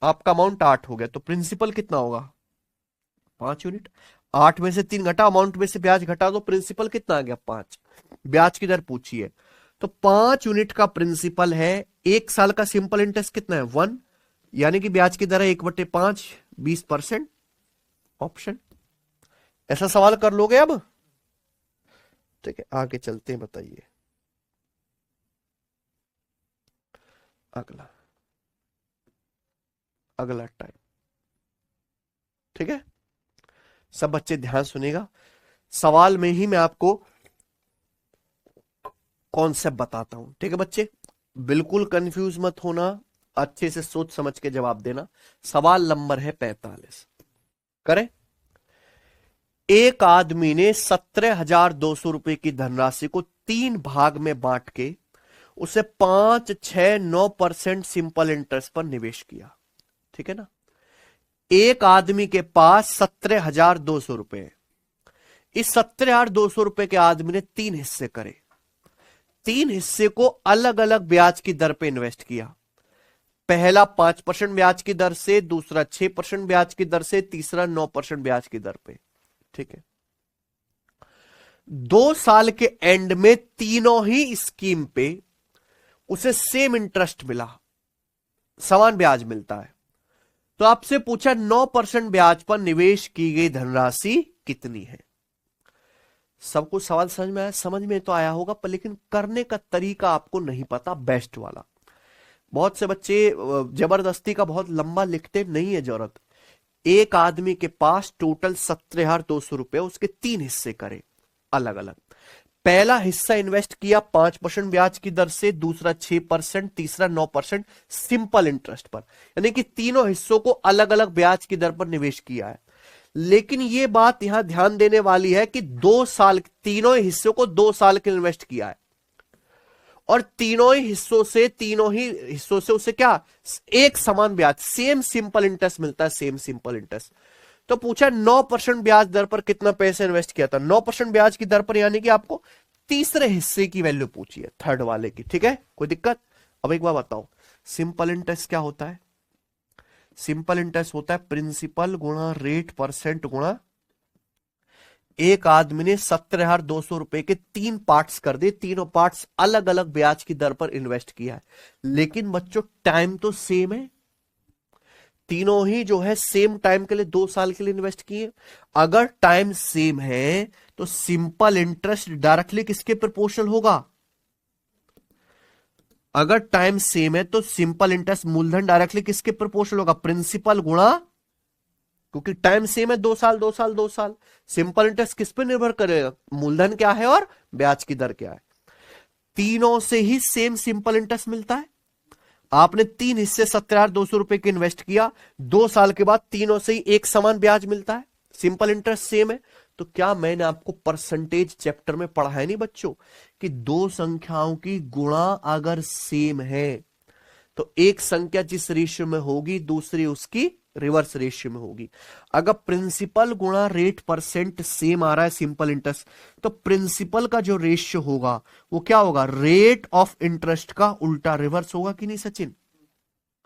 आपका अमाउंट 8 हो गया, तो प्रिंसिपल कितना होगा 5 यूनिट। 8 में से 3 घटा, अमाउंट में से ब्याज घटा, तो प्रिंसिपल कितना आ गया 5। ब्याज की दर पूछी है तो 5 यूनिट का प्रिंसिपल है। 1 साल का सिंपल इंटरेस्ट कितना है 1, यानी कि ब्याज की दर है 1/5, 20%। ऑप्शन, ऐसा सवाल कर लोगे अब, ठीक है। आगे चलते हैं, बताइए अगला, अगला टाइप, ठीक है। सब बच्चे ध्यान सुनेगा, सवाल में ही मैं आपको कॉन्सेप्ट बताता हूं, ठीक है बच्चे। बिल्कुल कंफ्यूज मत होना, अच्छे से सोच समझ के जवाब देना। सवाल नंबर है 45, करें। एक आदमी ने 17,200 रुपए की धनराशि को 3 भाग में बांट के उसे 5, 6, 9% सिंपल इंटरेस्ट पर निवेश किया, ठीक है ना। एक आदमी के पास 17,200 रुपए है। इस 17,200 रुपए के आदमी ने 3 हिस्से करे, 3 हिस्से को अलग अलग ब्याज की दर पे इन्वेस्ट किया। पहला 5% ब्याज की दर से, दूसरा 6% ब्याज की दर से, तीसरा 9% ब्याज की दर पे, ठीक है। 2 साल के एंड में तीनों ही स्कीम पे उसे सेम इंटरेस्ट मिला, समान ब्याज मिलता है। तो आपसे पूछा 9% ब्याज पर निवेश की गई धनराशि कितनी है। सबको सवाल समझ में आया, समझ में तो आया होगा, पर लेकिन करने का तरीका आपको नहीं पता बेस्ट वाला। बहुत से बच्चे जबरदस्ती का बहुत लंबा लिखते, नहीं है जरूरत। एक आदमी के पास टोटल 17,200 रुपए, उसके 3 हिस्से करे अलग अलग। पहला हिस्सा इन्वेस्ट किया 5% ब्याज की दर से, दूसरा 6%, तीसरा 9% सिंपल इंटरेस्ट पर, यानी कि तीनों हिस्सों को अलग अलग ब्याज की दर पर निवेश किया है। लेकिन यह बात यहां ध्यान देने वाली है कि 2 साल, तीनों हिस्सों को 2 साल के इन्वेस्ट किया है, और तीनों ही हिस्सों से उसे क्या, एक समान ब्याज, सेम सिंपल इंटरेस्ट मिलता है, सेम सिंपल इंटरेस्ट। तो पूछा 9% ब्याज दर पर कितना पैसा इन्वेस्ट किया था, 9% ब्याज की दर पर, यानी कि आपको तीसरे हिस्से की वैल्यू पूछी है, थर्ड वाले की, ठीक है, कोई दिक्कत। अब एक बार बताओ, सिंपल इंटरेस्ट क्या होता है, सिंपल इंटरेस्ट होता है प्रिंसिपल गुणा रेट परसेंट गुणा, एक आदमी ने 17,200 रुपए के 3 पार्ट्स कर दिए, तीनों पार्ट्स अलग अलग ब्याज की दर पर इन्वेस्ट किया है, लेकिन बच्चों टाइम तो सेम है, तीनों ही जो है सेम टाइम के लिए 2 साल के लिए इन्वेस्ट किए। अगर टाइम सेम है तो सिंपल इंटरेस्ट डायरेक्टली किसके प्रोपोर्शनल होगा? अगर टाइम सेम है तो सिंपल इंटरेस्ट मूलधन डायरेक्टली किसके प्रोपोर्शनल होगा? प्रिंसिपल गुणा, क्योंकि टाइम सेम है 2 साल 2 साल 2 साल। सिंपल इंटरेस्ट किस पे निर्भर करेगा? मूलधन क्या है और ब्याज की दर क्या है। तीनों से ही सेम सिंपल इंटरेस्ट मिलता है। आपने 3 हिस्से 17,200 रुपए के इन्वेस्ट किया, 2 साल के बाद तीनों से ही एक समान ब्याज मिलता है, सिंपल इंटरेस्ट सेम है। तो क्या मैंने आपको परसेंटेज चैप्टर में पढ़ा है नहीं बच्चों कि दो संख्याओं की गुणा अगर सेम है तो एक संख्या जिस रेशियो में होगी दूसरी उसकी रिवर्स रेशियो में होगी। अगर प्रिंसिपल गुणा रेट परसेंट सेम आ रहा है सिंपल इंटरेस्ट, तो प्रिंसिपल का जो रेशियो होगा वो क्या होगा? रेट ऑफ इंटरेस्ट का उल्टा रिवर्स होगा कि नहीं सचिन?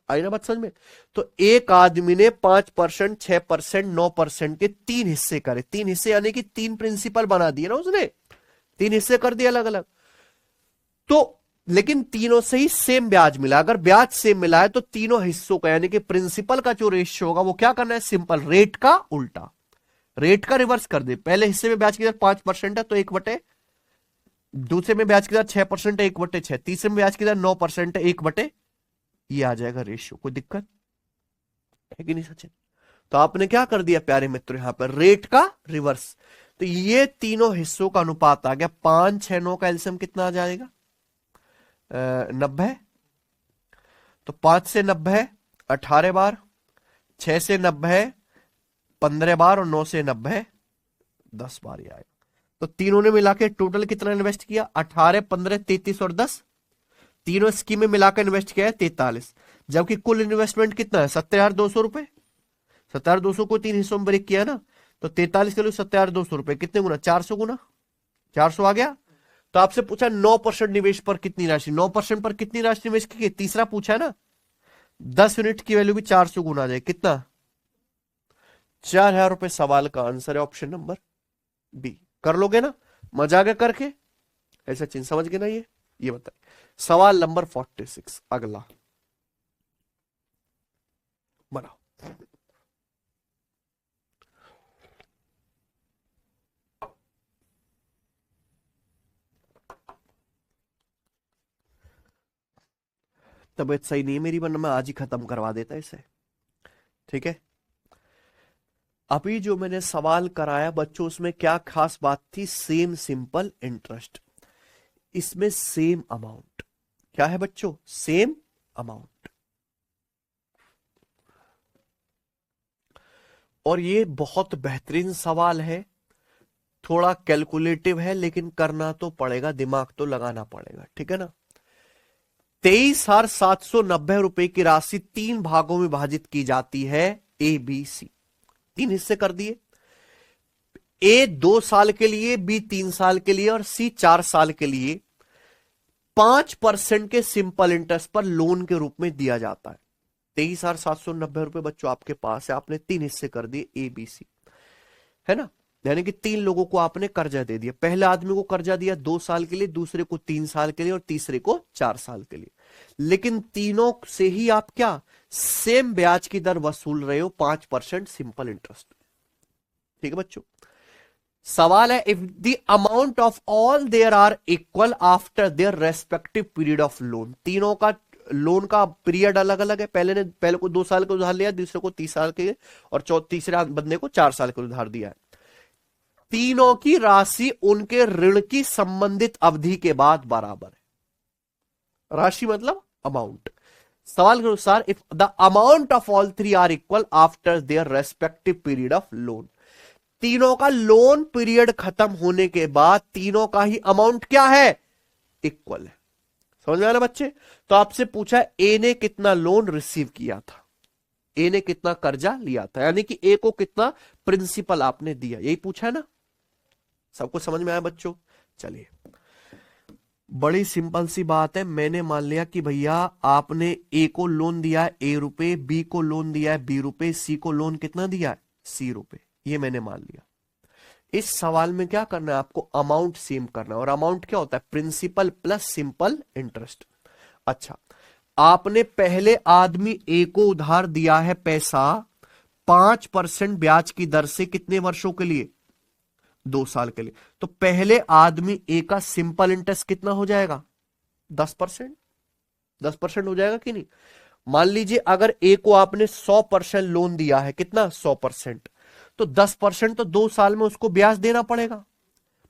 आई ना बात समझ में? तो एक आदमी ने 5%, 6%, 9% के 3 हिस्से करे। 3 हिस्से यानी कि 3 प्रिंसिपल बना दिए ना उसने, 3 हिस्से कर दिए अलग अलग। तो लेकिन तीनों से ही सेम ब्याज मिला। अगर ब्याज सेम मिला है तो तीनों हिस्सों का यानी कि प्रिंसिपल का जो रेशियो होगा वो क्या करना है? सिंपल रेट का उल्टा, रेट का रिवर्स कर दे। पहले हिस्से में ब्याज की दर 5% है तो 1/, दूसरे में ब्याज की दर 6% है 1/6, तीसरे में ब्याज की दर 9% है 1/, ये आ जाएगा रेशियो। कोई दिक्कत है कि नहीं सचिन? तो आपने क्या कर दिया प्यारे मित्रों, यहां पर रेट का रिवर्स। तो ये तीनों हिस्सों का अनुपात आ गया 5, 6, 9 का एलसीएम कितना आ जाएगा? 90। तो 5 से 90 18 बार, 6 से 90 15 बार और 9 से 90 10 बार ही आएगा। तो तीनों ने मिलाकर टोटल कितना इन्वेस्ट किया? 18, 15, 33 और 10। तीनों स्कीम में मिलाकर इन्वेस्ट किया है 43, जबकि कुल इन्वेस्टमेंट कितना है? 17,200 रुपए। 17,200 को 3 हिस्सों में ब्रेक किया ना, तो 43 के लिए 17,200 रुपए कितने गुना? 400 गुना, 400 आ गया। तो आपसे पूछा 9% निवेश पर कितनी राशि? 9% पर कितनी राशि निवेश की? तीसरा पूछा है ना, 10 यूनिट की वैल्यू भी 400 गुना आ जाए, कितना? 4,000 रुपए। सवाल का आंसर है ऑप्शन नंबर बी। कर लोगे ना? मजा आ गया करके? ऐसा चिन्ह समझ गए ना? ये बताइए। सवाल नंबर 46 अगला बनाओ। तबीयत सही नहीं है मेरी, वरना मैं आज ही खत्म करवा देता इसे। ठीक है, अभी जो मैंने सवाल कराया बच्चों उसमें क्या खास बात थी? Same simple interest. इसमें सेम अमाउंट क्या है बच्चों? Same amount. और ये बहुत बेहतरीन सवाल है, थोड़ा कैलकुलेटिव है लेकिन करना तो पड़ेगा, दिमाग तो लगाना पड़ेगा। ठीक है ना? 23,790 रुपए की राशि 3 भागों में विभाजित की जाती है, ए बी सी। 3 हिस्से कर दिए, ए 2 साल के लिए, बी 3 साल के लिए और सी 4 साल के लिए 5% के सिंपल इंटरेस्ट पर लोन के रूप में दिया जाता है। 23,790 रुपए बच्चों आपके पास है, आपने 3 हिस्से कर दिए ए बी सी, है ना? यानी कि 3 लोगों को आपने कर्जा दे दिया। पहले आदमी को कर्जा दिया 2 साल के लिए, दूसरे को 3 साल के लिए और तीसरे को 4 साल के लिए। लेकिन तीनों से ही आप क्या सेम ब्याज की दर वसूल रहे हो, 5% सिंपल इंटरेस्ट। ठीक है बच्चों? सवाल है, if the amount of all their are equal after their respective period of loan. तीनों का लोन का पीरियड अलग अलग है। पहले को 2 साल का उधार लिया, दूसरे को 30 साल के और तीसरे बंदे को 4 साल का उधार दिया है। तीनों की राशि उनके ऋण की संबंधित अवधि के बाद बराबर है। राशि मतलब अमाउंट। सवाल के अनुसार if the amount of all 3 are equal after their respective period of loan. तीनों का लोन पीरियड खत्म होने के बाद तीनों का ही अमाउंट क्या है? इक्वल है। समझ में आ रहा बच्चे? तो आपसे पूछा ए ने कितना लोन रिसीव किया था, ए ने कितना कर्जा लिया था, यानी कि ए को कितना प्रिंसिपल आपने दिया, यही पूछा है ना? सबको समझ में आया बच्चों? चलिए, बड़ी सिंपल सी बात है। मैंने मान लिया कि भैया आपने ए को लोन दिया है ए रुपए, बी को लोन दिया है बी रुपए, सी को लोन कितना दिया है? सी रुपए। ये मैंने मान लिया। इस सवाल में क्या करना है आपको? अमाउंट सेम करना है। और अमाउंट क्या होता है? Principal plus simple interest. अच्छा, आपने पहले आदमी ए को उधार दिया है पैसा 5% ब्याज की दर से, कितने वर्षों के लिए? 2 साल के लिए। तो पहले आदमी ए का सिंपल इंटरेस्ट कितना हो जाएगा? 10%। 10% हो जाएगा कि नहीं? मान लीजिए अगर ए को आपने 100% लोन दिया है, कितना? 100%। तो 10% तो 2 साल में उसको ब्याज देना पड़ेगा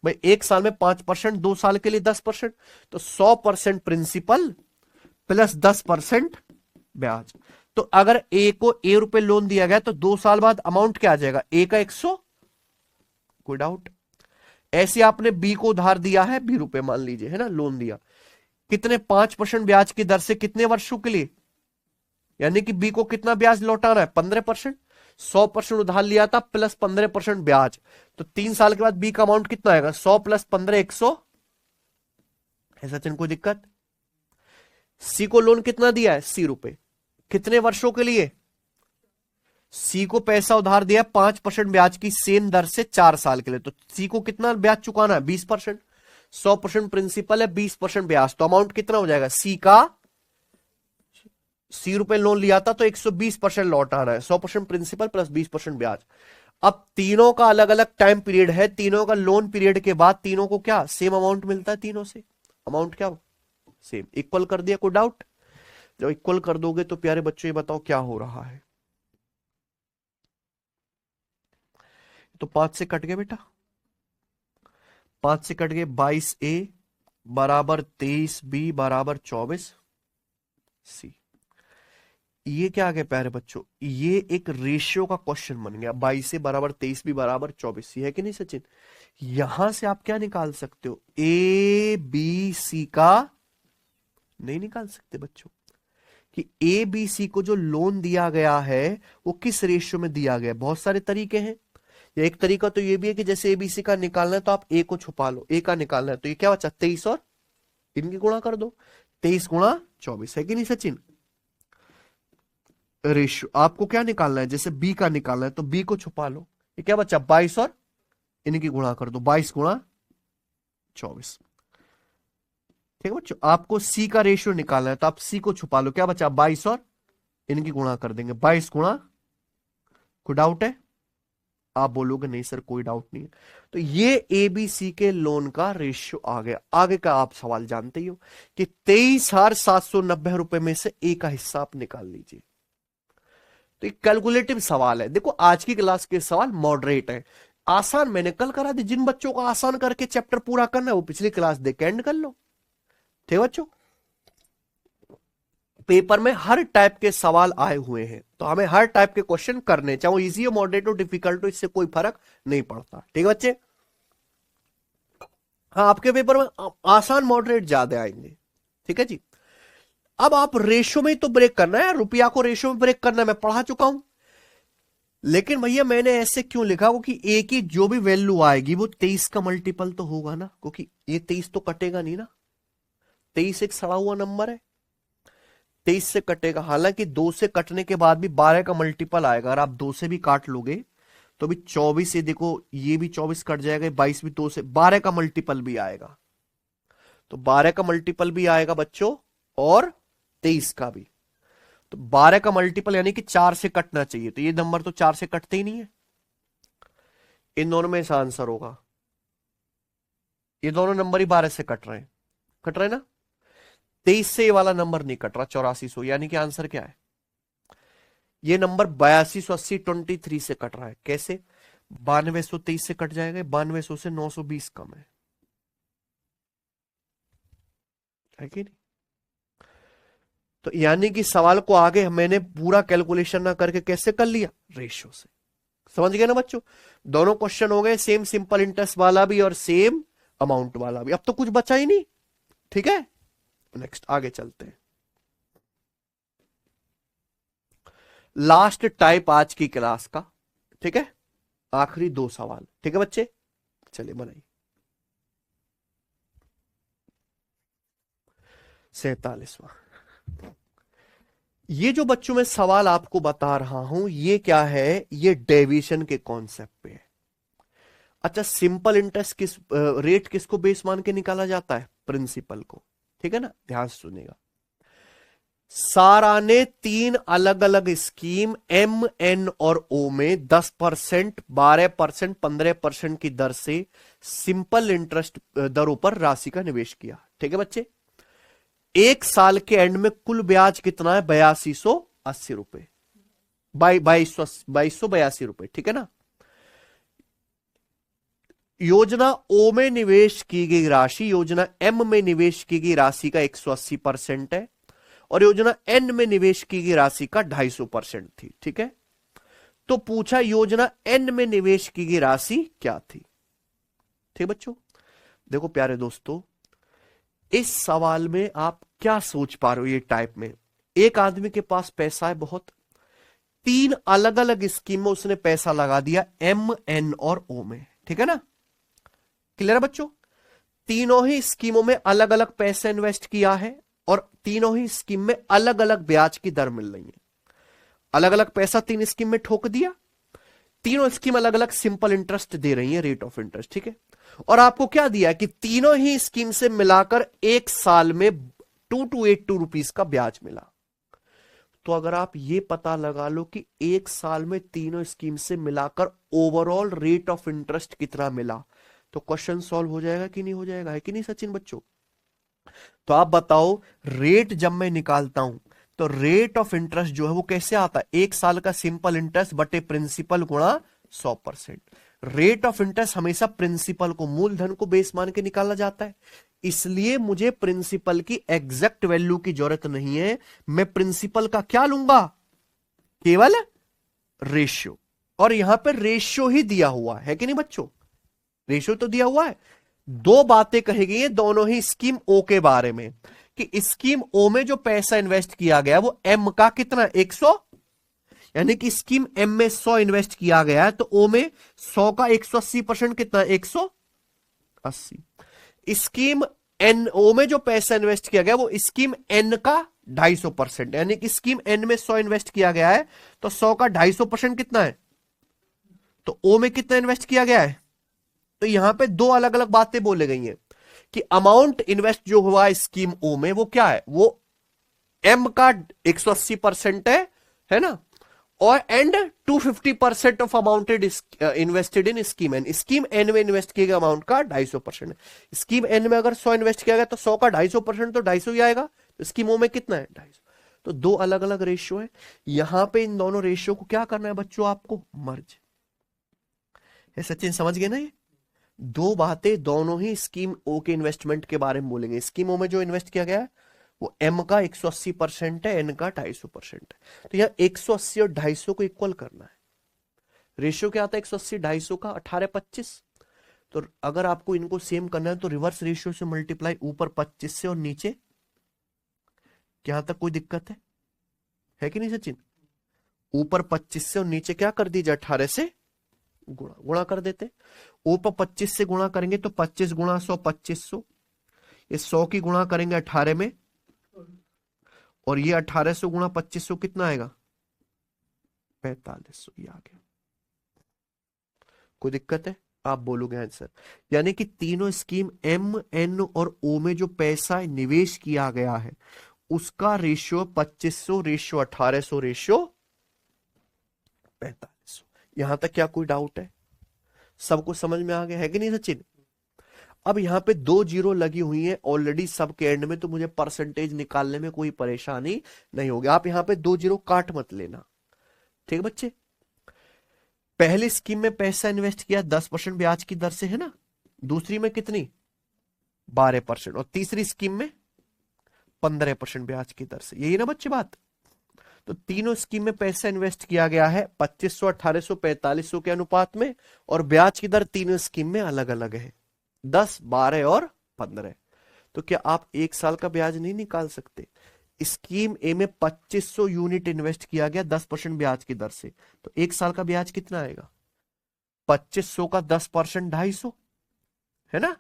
भाई। 1 साल में 5%, 2 साल के लिए 10%। तो 100% प्रिंसिपल प्लस 10% ब्याज। तो अगर ए को ए रुपए लोन दिया गया तो 2 साल बाद अमाउंट क्या आ जाएगा? ए का 100। कोई डाउट? ऐसे आपने बी को उधार दिया है, बी रुपए मान लीजिए, है ना, लोन दिया, कितने? 5% ब्याज की दर से, कितने वर्षों के लिए? यानी कि बी को कितना ब्याज लौटाना है? 15%। 100% उधार लिया था प्लस 15% ब्याज, तो 3 साल के बाद बी का अमाउंट कितना आएगा? 100 प्लस 15, 100। है सचिन कोई दिक्कत? सी को लोन कितना दिया है? सी रुपए, कितने वर्षों के लिए? सी को पैसा उधार दिया 5% ब्याज की सेम दर से 4 साल के लिए, तो सी को कितना ब्याज चुकाना है? 20%। 100% प्रिंसिपल है, 20% ब्याज, तो अमाउंट कितना हो जाएगा? सी का, सी रुपए लोन लिया था तो 120% लौट आ रहा है। 100% प्रिंसिपल प्लस 20% ब्याज। अब तीनों का अलग अलग टाइम पीरियड है, तीनों का लोन पीरियड के बाद तीनों को क्या सेम अमाउंट मिलता है? तीनों से अमाउंट क्या सेम, इक्वल कर दिया। कोई डाउट? जब इक्वल कर दोगे तो प्यारे बच्चों ये बताओ क्या हो रहा है? तो 5 से कट गए बेटा, 5 से कट गए। 22A बराबर 23B बराबर 24C। ये क्या आ गया प्यारे बच्चों? ये एक रेशियो का क्वेश्चन बन गया। 22A बराबर 23B बराबर 24C है कि नहीं सचिन? यहां से आप क्या निकाल सकते हो? ए बी सी का नहीं निकाल सकते बच्चों, कि ए बी सी को जो लोन दिया गया है वो किस रेशियो में दिया गया है। बहुत सारे तरीके हैं। या एक तरीका तो ये भी है कि जैसे एबीसी का निकालना है तो आप ए को छुपा लो, ए का निकालना है तो ये क्या बचा? 23 और इनकी गुणा कर दो, 23 गुणा 24, है कि नहीं सचिन? रेशियो आपको क्या निकालना है? जैसे बी का निकालना है तो बी को छुपा लो, ये क्या बचा? 22 और इनकी गुणा कर दो, 22 गुणा 24। ठीक है बच्चों, आपको सी का रेशियो निकालना है तो आप सी को छुपा लो, क्या बचा? 22 और इनकी गुणा कर देंगे, 22 गुणा। कोई डाउट है? आप बोलोगे नहीं सर कोई डाउट नहीं है। तो ये एबीसी के लोन का रेशियो आ गया। आगे का आप सवाल जानते ही हो कि 23,790 रुपए में से ए का हिस्सा आप निकाल लीजिए। तो एक कैलकुलेटिव सवाल है। देखो आज की क्लास के सवाल मॉडरेट है, आसान मैंने कल करा दी। जिन बच्चों को आसान करके चैप्टर पूरा करना है वो पिछली क्लास देख के एंड कर लो। ठीक है बच्चों, पेपर में हर टाइप के सवाल आए हुए हैं तो हमें हर टाइप के क्वेश्चन करने, चाहे वो इजी हो, मॉडरेट हो, डिफिकल्ट हो, इससे कोई फर्क नहीं पड़ता। ठीक है बच्चे? हाँ, आपके पेपर में आसान मॉडरेट ज्यादा आएंगे। ठीक है जी। अब आप रेशो में तो ब्रेक करना है, रुपया को रेशो में ब्रेक करना है, मैं पढ़ा चुका हूं। लेकिन भैया मैंने ऐसे क्यों लिखा? क्योंकि ए की जो भी वैल्यू आएगी वो 23 का मल्टीपल तो होगा ना, क्योंकि ये 23 तो कटेगा नहीं ना। 23 एक सड़ा हुआ नंबर है, 23 से कटेगा। हालांकि 2 से कटने के बाद भी 12 का मल्टीपल आएगा। अगर आप 2 से भी काट लोगे तो भी 24 से, देखो ये भी 24 कट जाएगा, 22 भी 2 से, 12 का मल्टीपल भी आएगा। तो 12 का मल्टीपल भी आएगा बच्चों और 23 का भी। तो 12 का मल्टीपल यानी कि 4 से कटना चाहिए, तो ये नंबर तो 4 से कटते ही नहीं है। इन दोनों में से आंसर होगा, ये दोनों नंबर ही 12 से कट रहे हैं, कट रहे हैं ना। 23 से ये वाला नंबर नहीं कट रहा, 8400, यानी कि आंसर क्या है? ये नंबर 8280 23 से कट रहा है। कैसे? 9223 से कट जाएगा, 9200 से 920 कम है कि नहीं? तो यानी कि सवाल को आगे मैंने पूरा कैलकुलेशन ना करके कैसे कर लिया? रेशियो से। समझ गए ना बच्चों? दोनों क्वेश्चन हो गए, सेम सिंपल इंटरेस्ट वाला भी और सेम अमाउंट वाला भी। अब तो कुछ बचा ही नहीं। ठीक है, नेक्स्ट आगे चलते हैं। लास्ट टाइप आज की क्लास का, ठीक है, आखिरी 2 सवाल। ठीक है बच्चे, चलिए बनाइए। 47वां। ये जो बच्चों में सवाल आपको बता रहा हूं ये क्या है? ये डेविएशन के कॉन्सेप्ट पे है। अच्छा, सिंपल इंटरेस्ट किस रेट किसको बेस मान के निकाला जाता है? प्रिंसिपल को। ठीक है ना, ध्यान से सुनिएगा। सारा ने 3 अलग अलग स्कीम एम, एन और ओ में 10%, 12%, 15% की दर से सिंपल इंटरेस्ट दरों पर राशि का निवेश किया। ठीक है बच्चे, एक साल के एंड में कुल ब्याज कितना है? 8280 रुपए, 2282 रुपए। ठीक है ना। योजना ओ में निवेश की गई राशि योजना एम में निवेश की गई राशि का 180% है और योजना एन में निवेश की गई राशि का 250% थी। ठीक है, तो पूछा योजना एन में निवेश की गई राशि क्या थी। ठीक बच्चों, देखो प्यारे दोस्तों, इस सवाल में आप क्या सोच पा रहे हो? ये टाइप में एक आदमी के पास पैसा है बहुत, 3 अलग अलग स्कीम में उसने पैसा लगा दिया एम, एन और ओ में। ठीक है ना, क्लियर है बच्चों? तीनों ही स्कीमों में अलग अलग पैसे इन्वेस्ट किया है और तीनों ही स्कीम में अलग अलग ब्याज की दर मिल रही है। अलग अलग पैसा 3 स्कीम में ठोक दिया, तीनों स्कीम अलग अलग सिंपल इंटरेस्ट दे रही है, रेट ऑफ इंटरेस्ट। ठीक है, और आपको क्या दिया कि तीनों ही स्कीम से मिलाकर एक साल में 2282 रुपीस का ब्याज मिला। तो अगर आप ये पता लगा लो कि एक साल में तीनों स्कीम से मिलाकर ओवरऑल रेट ऑफ इंटरेस्ट कितना मिला, तो क्वेश्चन सॉल्व हो जाएगा कि नहीं हो जाएगा? है कि नहीं सचिन बच्चों? तो आप बताओ, रेट जब मैं निकालता हूं तो रेट ऑफ इंटरेस्ट जो है वो कैसे आता है? एक साल का सिंपल इंटरेस्ट बटे प्रिंसिपल गुणा 100%। रेट ऑफ इंटरेस्ट हमेशा प्रिंसिपल को, मूलधन को बेस मान के निकाला जाता है, इसलिए मुझे प्रिंसिपल की एग्जैक्ट वैल्यू की जरूरत नहीं है। मैं प्रिंसिपल का क्या लूंगा? केवल रेशियो। और यहां पर रेशियो ही दिया हुआ है कि नहीं बच्चों? रेशियो तो दिया हुआ है। दो बातें कही गई हैं दोनों ही स्कीम ओ के बारे में, कि स्कीम ओ में जो पैसा इन्वेस्ट किया गया वो एम का कितना? 100, यानी कि स्कीम एम में 100 इन्वेस्ट किया गया है तो ओ में 100 का 180% कितना? 180। स्कीम एन ओ में जो पैसा इन्वेस्ट किया गया वो स्कीम एन का 250%, यानी कि स्कीम एन में 100 इन्वेस्ट किया गया है तो 100 का 250% कितना है? तो ओ में कितना इन्वेस्ट किया गया है? तो यहां पे दो अलग अलग बातें बोले गई हैं कि अमाउंट इन्वेस्ट जो हुआ स्कीम ओ में वो क्या है? वो एम का 180% है ना, और and 250% of amounted invested in scheme N. Scheme N में इन्वेस्ट किए गए अमाउंट का 250%। स्कीम एन में अगर 100 इन्वेस्ट किया गया तो 100 का 250% तो 250 ही आएगा। तो स्कीम ओ में कितना है? 250। तो दो अलग अलग रेशियो है। यहां पे इन दोनों रेशियो को क्या करना है बच्चों? आपको मर्ज। है सचिन, समझ गए ना? ये दो बातें दोनों ही स्कीम ओ के इन्वेस्टमेंट के बारे में बोलेंगे। स्कीम ओ में जो इन्वेस्ट किया गया है वो एम का 180% है, एन का 250% है। तो यहां 180 और 250 को इक्वल करना है। रेशियो क्या आता है 180 250 का? 18-25। तो अगर आपको इनको सेम करना है तो रिवर्स रेशियो से मल्टीप्लाई, ऊपर 25 से और नीचे, यहां तक कोई दिक्कत है कि नहीं सचिन? ऊपर 25 से और नीचे क्या कर दीजिए? 18 से गुणा कर देते। ऊपर 25 से गुणा करेंगे तो 25 गुणा 100 2500, ये 100 की गुणा करेंगे 18 में, और ये 1800 गुणा 2500 कितना आएगा? 4500। ये आ गया। कोई दिक्कत है? आप बोलोगे आंसर। यानी कि तीनों स्कीम एम, एन और ओ में जो पैसा निवेश किया गया है उसका रेशियो 2500, रेशियो 1800, रेशियो 4500। यहां तक क्या कोई डाउट है? सबको समझ में आ गया है कि नहीं सचिन? अब यहां पे 2 जीरो लगी हुई है ऑलरेडी सब के एंड में, तो मुझे परसेंटेज निकालने में कोई परेशानी नहीं होगी। आप यहां पे 2 जीरो काट मत लेना। ठीक है बच्चे? पहली स्कीम में पैसा इन्वेस्ट किया 10% ब्याज की दर से, है ना? दूसरी में कितनी? 12%। और तीसरी स्कीम में 15% ब्याज की दर से। यही ना बच्चे बात? तो तीनों स्कीम में पैसा इन्वेस्ट किया गया है 2500, 1800, 4500 के अनुपात में, और ब्याज की दर तीनों स्कीम में अलग अलग है, 10, 12 और 15। तो क्या आप एक साल का ब्याज नहीं निकाल सकते? स्कीम ए में 2500 यूनिट इन्वेस्ट किया गया 10% ब्याज की दर से, तो एक साल का ब्याज कितना आएगा? 2500 का 10% 250, है ना?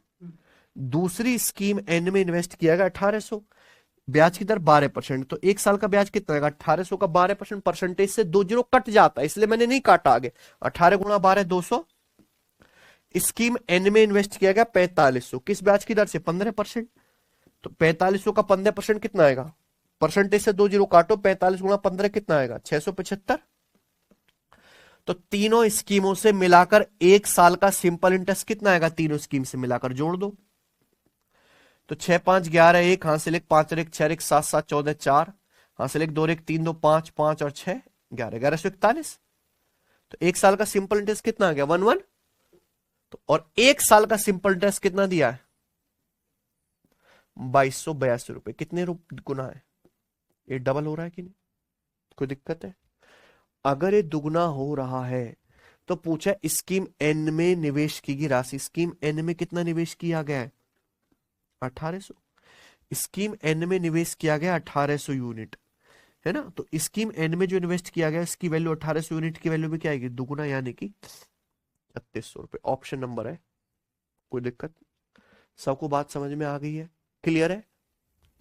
दूसरी स्कीम एन में इन्वेस्ट किया गया 1800, ब्याज की दर 12%, तो एक साल का ब्याज कितना आएगा? 1800 का 12%, परसेंटेज से 2 जीरो कट जाता है इसलिए मैंने नहीं काटा आगे। 18 गुणा 12 200। स्कीम एन में इन्वेस्ट किया गया 4500, किस ब्याज की दर से? 15%, तो 4500 का 15% कितना आएगा? परसेंटेज से 2 जीरो काटो, 45 गुणा 15 कितना आएगा? 675। तो तीनों स्कीमों से मिलाकर 1 साल का सिंपल इंटरेस्ट कितना आएगा? तीनों स्कीम से मिलाकर जोड़ दो। तो 6 5 11 1, हासिल 1 5 1 6 1 7 7 14 4, हासिल 1 2 1 3 2 5 5 और 6 11 1141। तो 1 साल का सिंपल इंटरेस्ट कितना आ गया? 11। तो और 1 साल का सिंपल इंटरेस्ट कितना दिया है? 2282 रुपए। कितने गुना है? ये डबल हो रहा है कि नहीं? कोई दिक्कत है? अगर ये दुगना हो रहा है तो पूछा स्कीम एन में निवेश की गई राशि। स्कीम एन में कितना निवेश किया गया है? 1800। स्कीम एन में निवेश किया गया 1800 यूनिट, है ना। तो स्कीम एन में जो इन्वेस्ट किया गया इसकी वैल्यू 1800 यूनिट की वैल्यू में क्या आएगी? दुगुना, यानी कि 3600 रुपए। ऑप्शन नंबर है। कोई दिक्कत? सबको बात समझ में आ गई है? क्लियर है?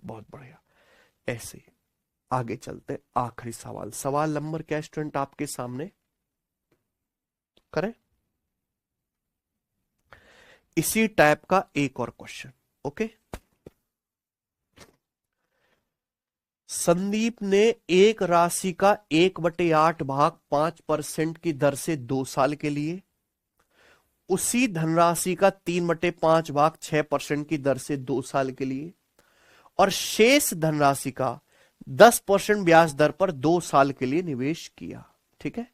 बहुत बढ़िया। ऐसे ही आगे चलते हैं। आखिरी सवाल, सवाल नंबर क्या स्टूडेंट आपके सामने करें? इसी टाइप का एक और क्वेश्चन। ओके, संदीप ने एक राशि का 1/8 भाग 5% की दर से 2 साल के लिए, उसी धनराशि का 3/5 भाग 6% की दर से 2 साल के लिए, और शेष धनराशि का 10% ब्याज दर पर 2 साल के लिए निवेश किया। ठीक है।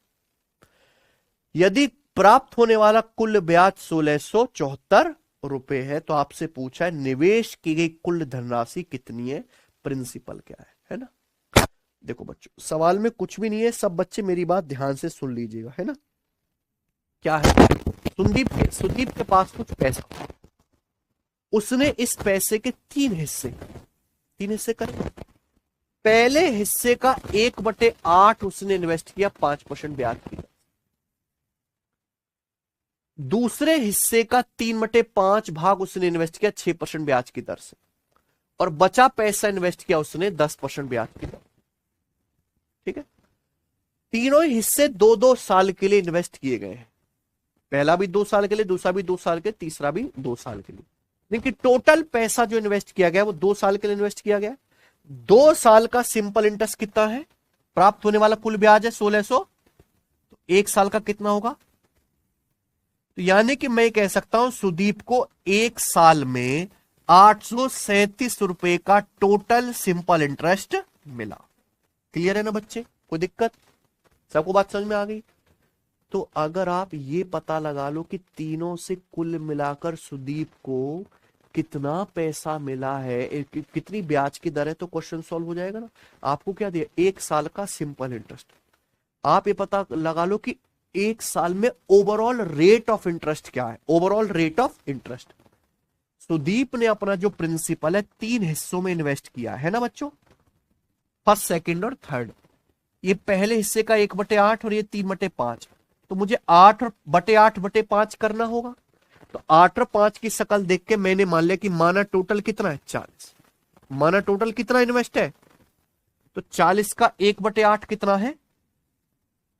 यदि प्राप्त होने वाला कुल ब्याज 1674 रुपए है तो आपसे पूछा है निवेश की गई कुल धनराशि कितनी है, प्रिंसिपल क्या है ना। देखो बच्चों, सवाल में कुछ भी नहीं है, सब बच्चे मेरी बात ध्यान से सुन लीजिएगा, है ना। क्या है? सुदीप के पास कुछ पैसा, उसने इस पैसे के 3 हिस्से करे। पहले हिस्से का 1/8 उसने इन्वेस्ट किया 5% ब्याज की। दूसरे हिस्से का 3/5 भाग उसने इन्वेस्ट किया 6% ब्याज की दर से, और बचा पैसा इन्वेस्ट किया उसने 10% ब्याज की दर। ठीक है। तीनों हिस्से 2-2 साल के लिए इन्वेस्ट किए गए हैं। पहला भी 2 साल के लिए, दूसरा भी 2 साल के, तीसरा भी 2 साल के लिए। लेकिन टोटल पैसा जो इन्वेस्ट किया गया वो 2 साल के लिए इन्वेस्ट किया गया। 2 साल का सिंपल इंटरेस्ट कितना है? प्राप्त होने वाला कुल ब्याज है 1600, तो 1 साल का कितना होगा? तो यानी कि मैं कह सकता हूं सुदीप को 1 साल में 837 रुपए का टोटल सिंपल इंटरेस्ट मिला। क्लियर है ना बच्चे? कोई दिक्कत? सबको बात समझ में आ गई? तो अगर आप ये पता लगा लो कि तीनों से कुल मिलाकर सुदीप को कितना पैसा मिला है, कितनी ब्याज की दर है, तो क्वेश्चन सॉल्व हो जाएगा ना। आपको क्या दिया? 1 साल का सिंपल इंटरेस्ट। आप ये पता लगा लो कि 1 साल में ओवरऑल रेट ऑफ इंटरेस्ट क्या है। Overall rate of interest, Sudeep ने अपना जो प्रिंसिपल है 3 हिस्सों में इन्वेस्ट किया है ना बच्चों, फर्स्ट, सेकंड और थर्ड। ये पहले हिस्से का 1/8 और ये 3/5। तो मुझे 8/8/5 करना होगा। तो 8 और 5 की शकल देख के मैंने मान लिया कि माना टोटल कितना है? 40। माना टोटल कितना इन्वेस्ट है? तो 40 का 1/8 कितना है?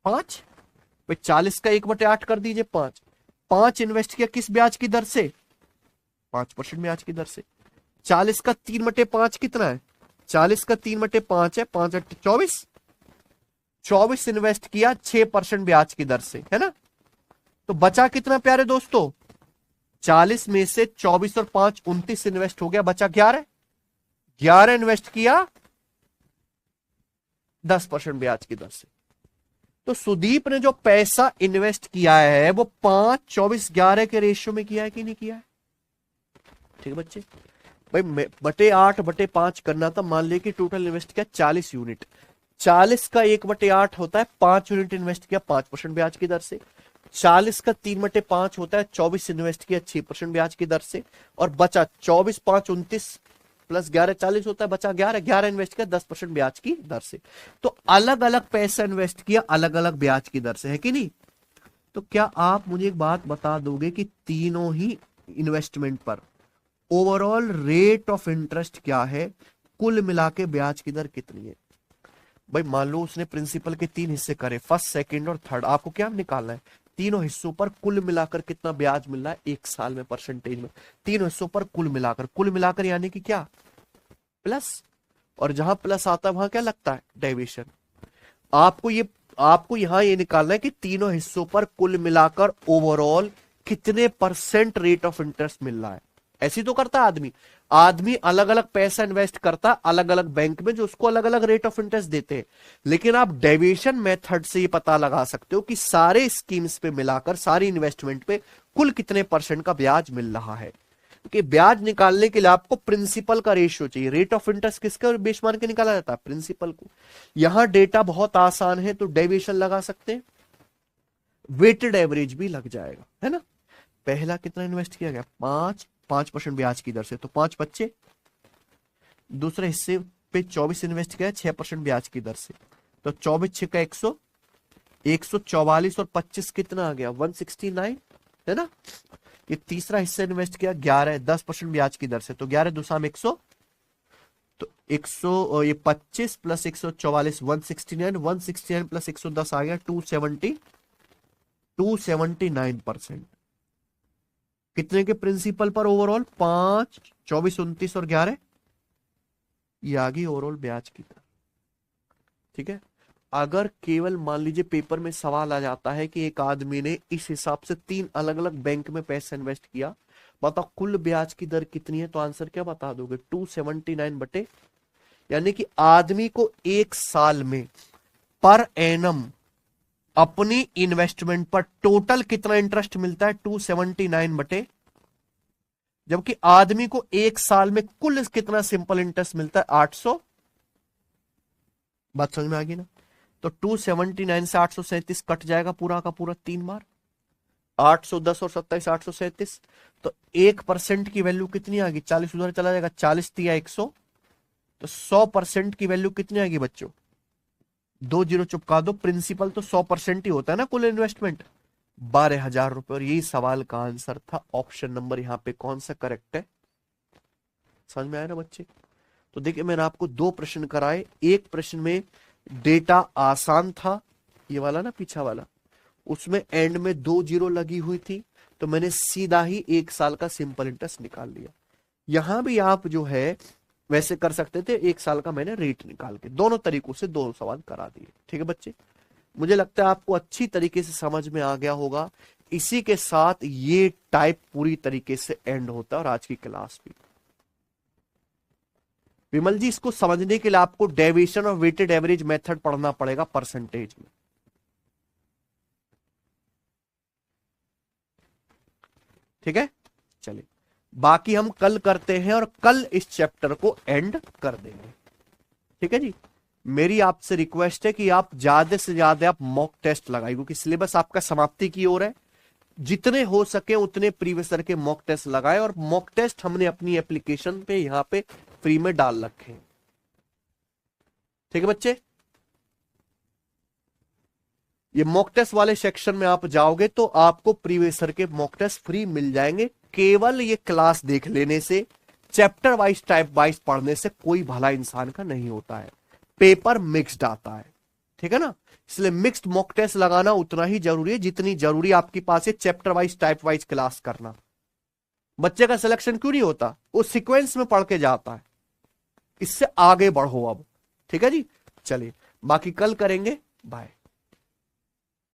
5। भाई 40 का 1/8 कर दीजिए 5। 5 इन्वेस्ट किया किस ब्याज की दर से? 5% ब्याज की दर से। 40 का 3/5 कितना है? 40 का 3/5 है 5 8 24। 24 इन्वेस्ट किया 6% ब्याज की दर से, है ना। तो बचा कितना प्यारे दोस्तों? 40 में से 24 और 5 29 इन्वेस्ट हो गया, बचा 11। 11 इन्वेस्ट किया 10% ब्याज की दर से। तो सुदीप ने जो पैसा इन्वेस्ट किया है वो 5 24 11 के रेशियो में किया है कि नहीं किया है? ठीक है बच्चे। भाई बटे 8/5 करना था। मान लिया कि टोटल इन्वेस्ट किया 40 यूनिट। 40 का 1/8 होता है 5 यूनिट इन्वेस्ट किया 5% ब्याज की दर से। 40 का 3/5 होता है 24 इन्वेस्ट किया 6% ब्याज की दर से, और बचा 24 5 29 प्लस 11 40 होता है, बचा 11 इन्वेस्ट किया 10% ब्याज की दर से। तो अलग अलग पैसा इन्वेस्ट किया अलग अलग ब्याज की दर से, है कि नहीं। तो क्या आप मुझे एक बात बता दोगे कि तीनों ही इन्वेस्टमेंट पर ओवरऑल रेट ऑफ इंटरेस्ट क्या है, कुल मिला के ब्याज की दर कितनी है? भाई मान लो उसने प्रिंसिपल के 3 हिस्से करे, फर्स्ट सेकंड और थर्ड। आपको क्या निकालना है? तीनों हिस्सों पर कुल मिलाकर कितना ब्याज मिल रहा है 1 साल में, परसेंटेज में। तीनों हिस्सों पर कुल मिलाकर यानी कि क्या? प्लस। और जहां प्लस आता है वहां क्या लगता है, डेविएशन। आपको यहां ये निकालना है कि तीनों हिस्सों पर कुल मिलाकर ओवरऑल कितने परसेंट रेट ऑफ इंटरेस्ट मिल रहा है। ऐसी तो करता है आदमी अलग अलग पैसा इन्वेस्ट करता है अलग अलग बैंक में, जो उसको अलग अलग रेट ऑफ इंटरेस्ट देते हैं। लेकिन आप डेविएशन मेथड से ये पता लगा सकते हो कि सारे स्कीम्स पे मिलाकर, सारी इन्वेस्टमेंट पे कुल कितने परसेंट का ब्याज मिल रहा है। क्योंकि ब्याज निकालने के लिए आपको प्रिंसिपल का रेशियो चाहिए। रेट ऑफ इंटरेस्ट किसका बेस मान के निकाला जाता है, प्रिंसिपल को। यहां डेटा बहुत आसान है, तो डेविएशन लगा सकते हैं, वेटेड एवरेज भी लग जाएगा, है ना। पहला कितना इन्वेस्ट किया गया, 5% ब्याज की दर से, तो 5 बच्चे। दूसरे हिस्से पे 24 इन्वेस्ट किया 6% ब्याज की दर से, तो 24 6 का 144 और 25 कितना आ गया, 169, है ना। ये तीसरा हिस्सा इन्वेस्ट किया 11 10% ब्याज की दर से, तो 11 दूसरा में 100, तो 100 ये 25 प्लस 144 169 प्लस 110 आ गया 279%। कितने के प्रिंसिपल पर ओवरऑल, 5 24 29 और 11, ये आ गई ओवरऑल ब्याज की दर। ठीक है। अगर केवल मान लीजिए पेपर में सवाल आ जाता है कि एक आदमी ने इस हिसाब से 3 अलग अलग बैंक में पैसा इन्वेस्ट किया, बताओ कुल ब्याज की दर कितनी है, तो आंसर क्या बता दोगे, 279 बटे, यानी कि आदमी को एक साल में पर एनम अपनी इन्वेस्टमेंट पर टोटल कितना इंटरेस्ट मिलता है, 279 बटे, जबकि आदमी को एक साल में कुल कितना सिंपल इंटरेस्ट मिलता है, 800। बात समझ में आ गई ना। तो 279 से 837 कट जाएगा पूरा का पूरा 3 बार, 810 और 27 837, तो 1% की वैल्यू कितनी आ गई, 40 उधर चला जाएगा, 40 दिया 100, तो 100% की वैल्यू कितनी आएगी बच्चों, 2 जीरो चुपका दो, प्रिंसिपल तो 100% ही होता है ना कुल इन्वेस्टमेंट, 12,000 रुपए। और यही सवाल का आंसर था। ऑप्शन नंबर यहाँ पे कौन सा करेक्ट है, समझ में आया ना बच्चे। तो देखिए मैंने आपको 2 प्रश्न कराए, एक प्रश्न में डेटा आसान था, ये वाला ना पीछा वाला, उसमें एंड में 2 जीरो लगी हुई थी, तो मैंने सीधा ही 1 साल का सिंपल इंटरेस्ट निकाल लिया। यहां भी आप जो है वैसे कर सकते थे, 1 साल का मैंने रेट निकाल के, दोनों तरीकों से 2 सवाल करा दिए। ठीक है बच्चे, मुझे लगता है आपको अच्छी तरीके से समझ में आ गया होगा। इसी के साथ ये टाइप पूरी तरीके से एंड होता है और आज की क्लास भी। विमल जी, इसको समझने के लिए आपको डेविएशन और वेटेड एवरेज मेथड पढ़ना पड़ेगा परसेंटेज में। ठीक है, चलिए बाकी हम कल करते हैं और कल इस चैप्टर को एंड कर देंगे। ठीक है जी, मेरी आपसे रिक्वेस्ट है कि आप ज्यादा से ज्यादा आप मॉक टेस्ट लगाइए, क्योंकि सिलेबस आपका समाप्ति की ओर है। जितने हो सके उतने प्रीवियस ईयर के मॉक टेस्ट लगाए, और मॉक टेस्ट हमने अपनी एप्लीकेशन पे यहां पे फ्री में डाल रखे हैं। ठीक है बच्चे, ये मॉक टेस्ट वाले सेक्शन में आप जाओगे तो आपको प्रीवियस ईयर के मॉक टेस्ट फ्री मिल जाएंगे। केवल ये क्लास देख लेने से, चैप्टर वाइज टाइप वाइज पढ़ने से कोई भला इंसान का नहीं होता है, पेपर मिक्स्ड आता है। ठीक है ना, इसलिए मिक्स्ड मॉक टेस्ट लगाना उतना ही जरूरी है जितनी जरूरी आपके पास है chapter wise type wise class करना। बच्चे का सिलेक्शन क्यों नहीं होता, वो सीक्वेंस में पढ़ के जाता है। इससे आगे बढ़ो अब। ठीक है जी, चलिए बाकी कल करेंगे, बाय।